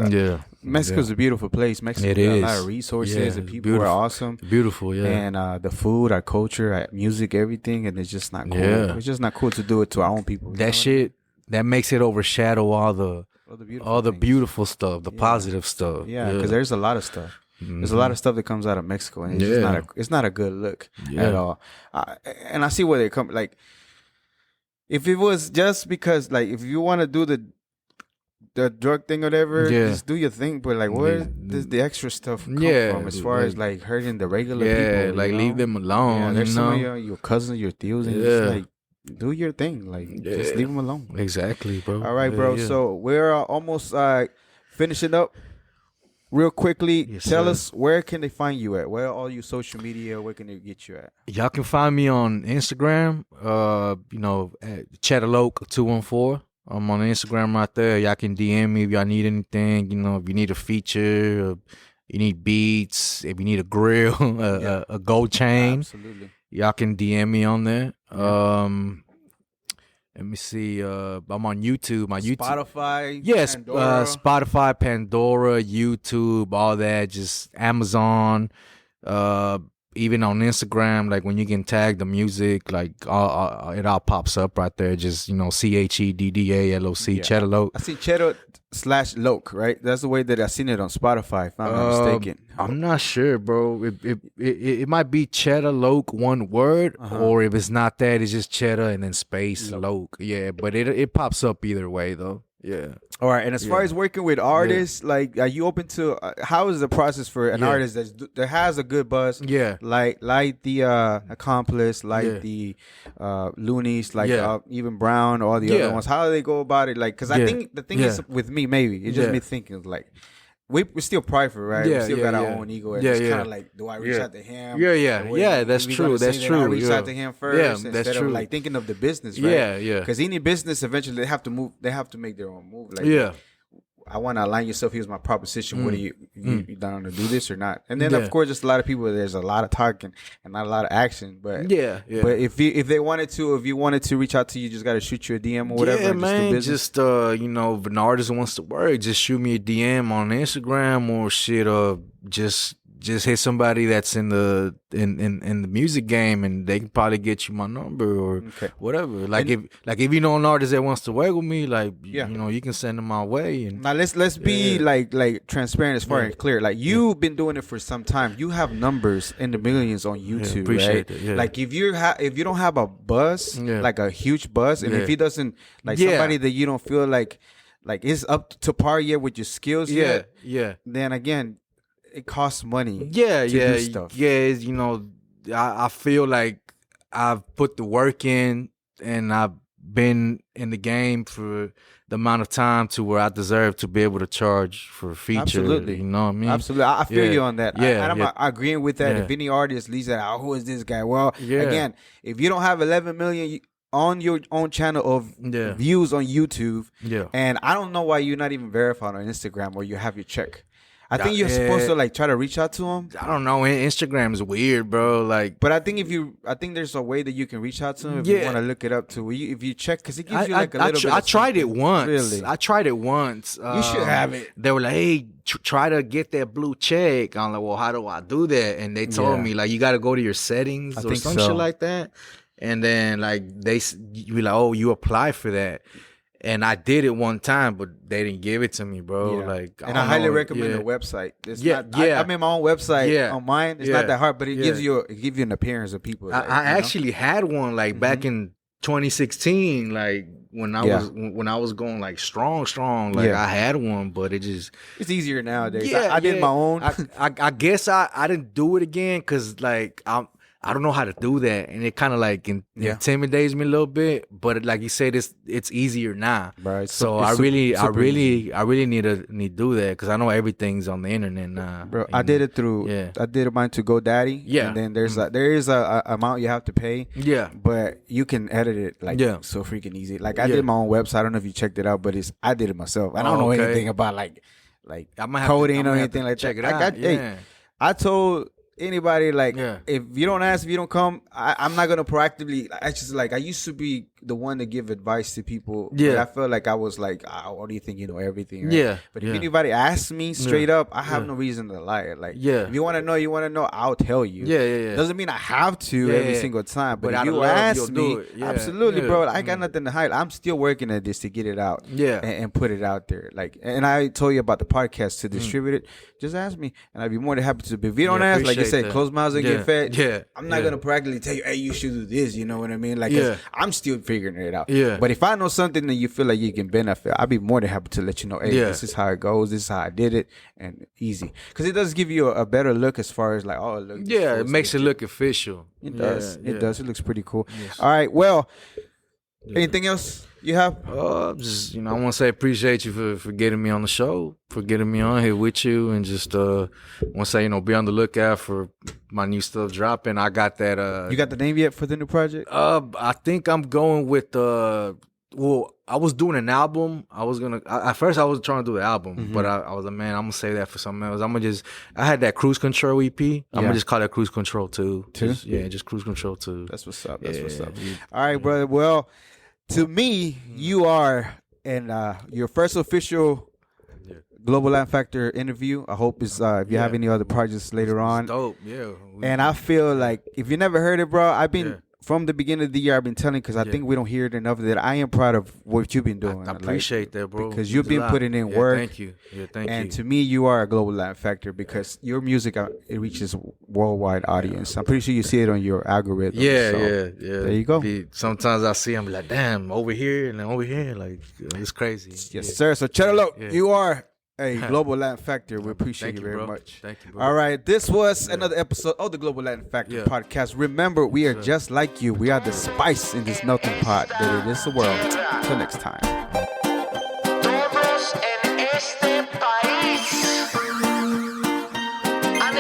Speaker 2: Mexico's a beautiful place. Mexico has a lot of resources and people are awesome.
Speaker 3: Beautiful, yeah.
Speaker 2: And the food, our culture, our music, everything, and it's just not cool. Yeah. It's just not cool to do it to our own people.
Speaker 3: That shit, that makes it overshadow all the beautiful stuff, the positive stuff.
Speaker 2: Yeah, because there's a lot of stuff. There's a lot of stuff that comes out of Mexico, and it's not a good look at all. And I see where they come, like, if it was just because, like, if you want to do the drug thing or whatever, just do your thing. But, like, where does the extra stuff come from as far as, like, hurting the regular people?
Speaker 3: Yeah, like, leave them alone.
Speaker 2: There's some of your cousins, your tios, and it's like, do your thing. Like, just leave them alone.
Speaker 3: Exactly, bro.
Speaker 2: All right, bro.
Speaker 3: Yeah.
Speaker 2: So we're almost finishing up. Real quickly, tell us, where can they find you at? Where are all your social media? Where can they get you at?
Speaker 3: Y'all can find me on Instagram. At Chedda Loc 214. I'm on Instagram right there. Y'all can DM me if y'all need anything. If you need a feature, you need beats, if you need a grill, a gold chain.
Speaker 2: Absolutely.
Speaker 3: Y'all can DM me on there. Let me see. I'm on YouTube. My YouTube,
Speaker 2: Spotify.
Speaker 3: yes,
Speaker 2: Pandora.
Speaker 3: Spotify, Pandora, YouTube, all that. Just Amazon. Even on Instagram, like when you can tag the music, like it all pops up right there. Just ChedddaLoc, Chedda Loc.
Speaker 2: I see Chedda/Loc, right? That's the way that I seen it on Spotify, if I'm not mistaken.
Speaker 3: I'm not sure, bro. It might be Chedda Loc, one word, or if it's not that, it's just Chedda and then space Loc. Yeah, but it pops up either way though. Yeah.
Speaker 2: All right, and as far as working with artists, like, are you open to? How is the process for an artist that has a good buzz?
Speaker 3: Yeah.
Speaker 2: Like the Accomplice, like the Loonies, like even Brown, all the other ones. How do they go about it? Like, because I think the thing is with me, maybe it's just me thinking like. We're still prideful, right? We still got our own ego. And it's kind of like, do I reach out to him?
Speaker 3: Yeah, that's true. That's true.
Speaker 2: I reach out to him first instead
Speaker 3: that's true.
Speaker 2: of like thinking of the business, right?
Speaker 3: Yeah.
Speaker 2: Because any business, eventually, they have to move. They have to make their own move. Like, I want to align yourself. Here's my proposition. What are you down to do this or not? And then, of course, just a lot of people. There's a lot of talking and not a lot of action. But But if they wanted to, if you wanted to reach out to you, just got to shoot you a DM or whatever.
Speaker 3: Yeah,
Speaker 2: and
Speaker 3: man.
Speaker 2: Just
Speaker 3: If an artist wants to work, just shoot me a DM on Instagram or shit. Just hit somebody that's in the music game, and they can probably get you my number or whatever. Like if you know an artist that wants to work with me, like you can send them my way. And
Speaker 2: now let's be like transparent as far as clear. Like, you've been doing it for some time. You have numbers in the millions on YouTube,
Speaker 3: appreciate
Speaker 2: right?
Speaker 3: it, yeah.
Speaker 2: Like, if you don't have a buzz, like a huge buzz, and if he doesn't like somebody that you don't feel like is up to par yet with your skills, then again, it costs money. To do stuff.
Speaker 3: I feel like I've put the work in, and I've been in the game for the amount of time to where I deserve to be able to charge for a feature.
Speaker 2: Absolutely.
Speaker 3: You know what I mean?
Speaker 2: Absolutely. I feel you on that. I'm
Speaker 3: I
Speaker 2: agreeing with that. If any artist leaves that out, who is this guy? Well, again, if you don't have 11 million on your own channel of views on YouTube, and I don't know why you're not even verified on Instagram or you have your check. I think you're supposed to try to reach out to them.
Speaker 3: I don't know. Instagram is weird, bro.
Speaker 2: But I think there's a way that you can reach out to them if you want to look it up too. If you check, because it gives you a little bit.
Speaker 3: I tried it once.
Speaker 2: Really,
Speaker 3: I tried it once.
Speaker 2: You should have it.
Speaker 3: They were like, "Hey, try to get that blue check." I'm like, "Well, how do I do that?" And they told me you got to go to your settings or some shit like that. And then you be like, "Oh, you apply for that." And I did it one time, but they didn't give it to me, bro.
Speaker 2: I highly recommend the website. I'm in my own website on mine. It's not that hard, but it gives you an appearance of people.
Speaker 3: I actually had one back in 2016, when I was going strong. I had one, but it's
Speaker 2: easier nowadays. I did my own.
Speaker 3: I guess I didn't do it again because I don't know how to do that, and it kind of intimidates me a little bit. But like you said, it's easier now.
Speaker 2: Right.
Speaker 3: So I really need to do that because I know everything's on the internet now.
Speaker 2: Bro, I did it through. I did mine to GoDaddy.
Speaker 3: Yeah.
Speaker 2: And then there is a amount you have to pay.
Speaker 3: Yeah.
Speaker 2: But you can edit it so freaking easy. I did my own website. I don't know if you checked it out, but I did it myself. I don't know anything about coding or anything like that.
Speaker 3: Check it out.
Speaker 2: I told anybody if you don't ask, if you don't come, I'm not gonna proactively. I used to be the one to give advice to people. But I felt like I was what do you think, you know everything, right? But if anybody asks me straight up, I have no reason to lie. If you want to know, I'll tell you. Doesn't mean I have to every single time, but if you ask me, absolutely, bro, I got nothing to hide. I'm still working at this to get it out and put it out there. And I told you about the podcast to distribute it. Just ask me, and I'd be more than happy to. But if you don't ask, like you said, close mouths and get fed. I'm not gonna practically tell you, hey, you should do this. You know what I mean? 'Cause I'm still figuring it out. But if I know something that you feel like you can benefit, I'd be more than happy to let you know, hey, this is how it goes. This is how I did it, and easy. Because it does give you a better look as far as look.
Speaker 3: It makes it look official.
Speaker 2: It does. It does. It looks pretty cool. Yes. All right. Well, Anything else you have?
Speaker 3: Just I want to say appreciate you for getting me on the show, for getting me on here with you, and just want to say be on the lookout for my new stuff dropping. I got that.
Speaker 2: You got the name yet for the new project?
Speaker 3: I think I'm going with well, I was doing an album. At first I was trying to do an album, but I was like, man, I'm gonna save that for something else. I had that Cruise Control EP. I'm gonna just call that Cruise Control 2. Just Cruise Control 2.
Speaker 2: That's what's up. That's what's up. All right, brother. Well, to me, you are in your first official Global Latin Factor interview. I hope it's if you have any other projects later on.
Speaker 3: Dope, yeah.
Speaker 2: And I feel like if you never heard it, bro, I've been from the beginning of the year. I've been telling because I think we don't hear it enough that I am proud of what you've been doing.
Speaker 3: I appreciate that, bro.
Speaker 2: Because you've been putting in work.
Speaker 3: Thank you. Yeah, thank you.
Speaker 2: And to me, you are a Global Latin Factor because your music it reaches worldwide audience. I'm pretty sure you see it on your algorithm.
Speaker 3: Yeah.
Speaker 2: There you go.
Speaker 3: Sometimes I see them like, damn, over here and over here, like it's crazy.
Speaker 2: Yes, sir. So Chedda Loc, you are a Global Latin Factor. We appreciate you very much.
Speaker 3: Thank you, bro.
Speaker 2: All right. This was another episode of the Global Latin Factor podcast. Remember, we are just like you. We are the spice in this melting pot that it is the world. Until next time.
Speaker 6: Todos en este país han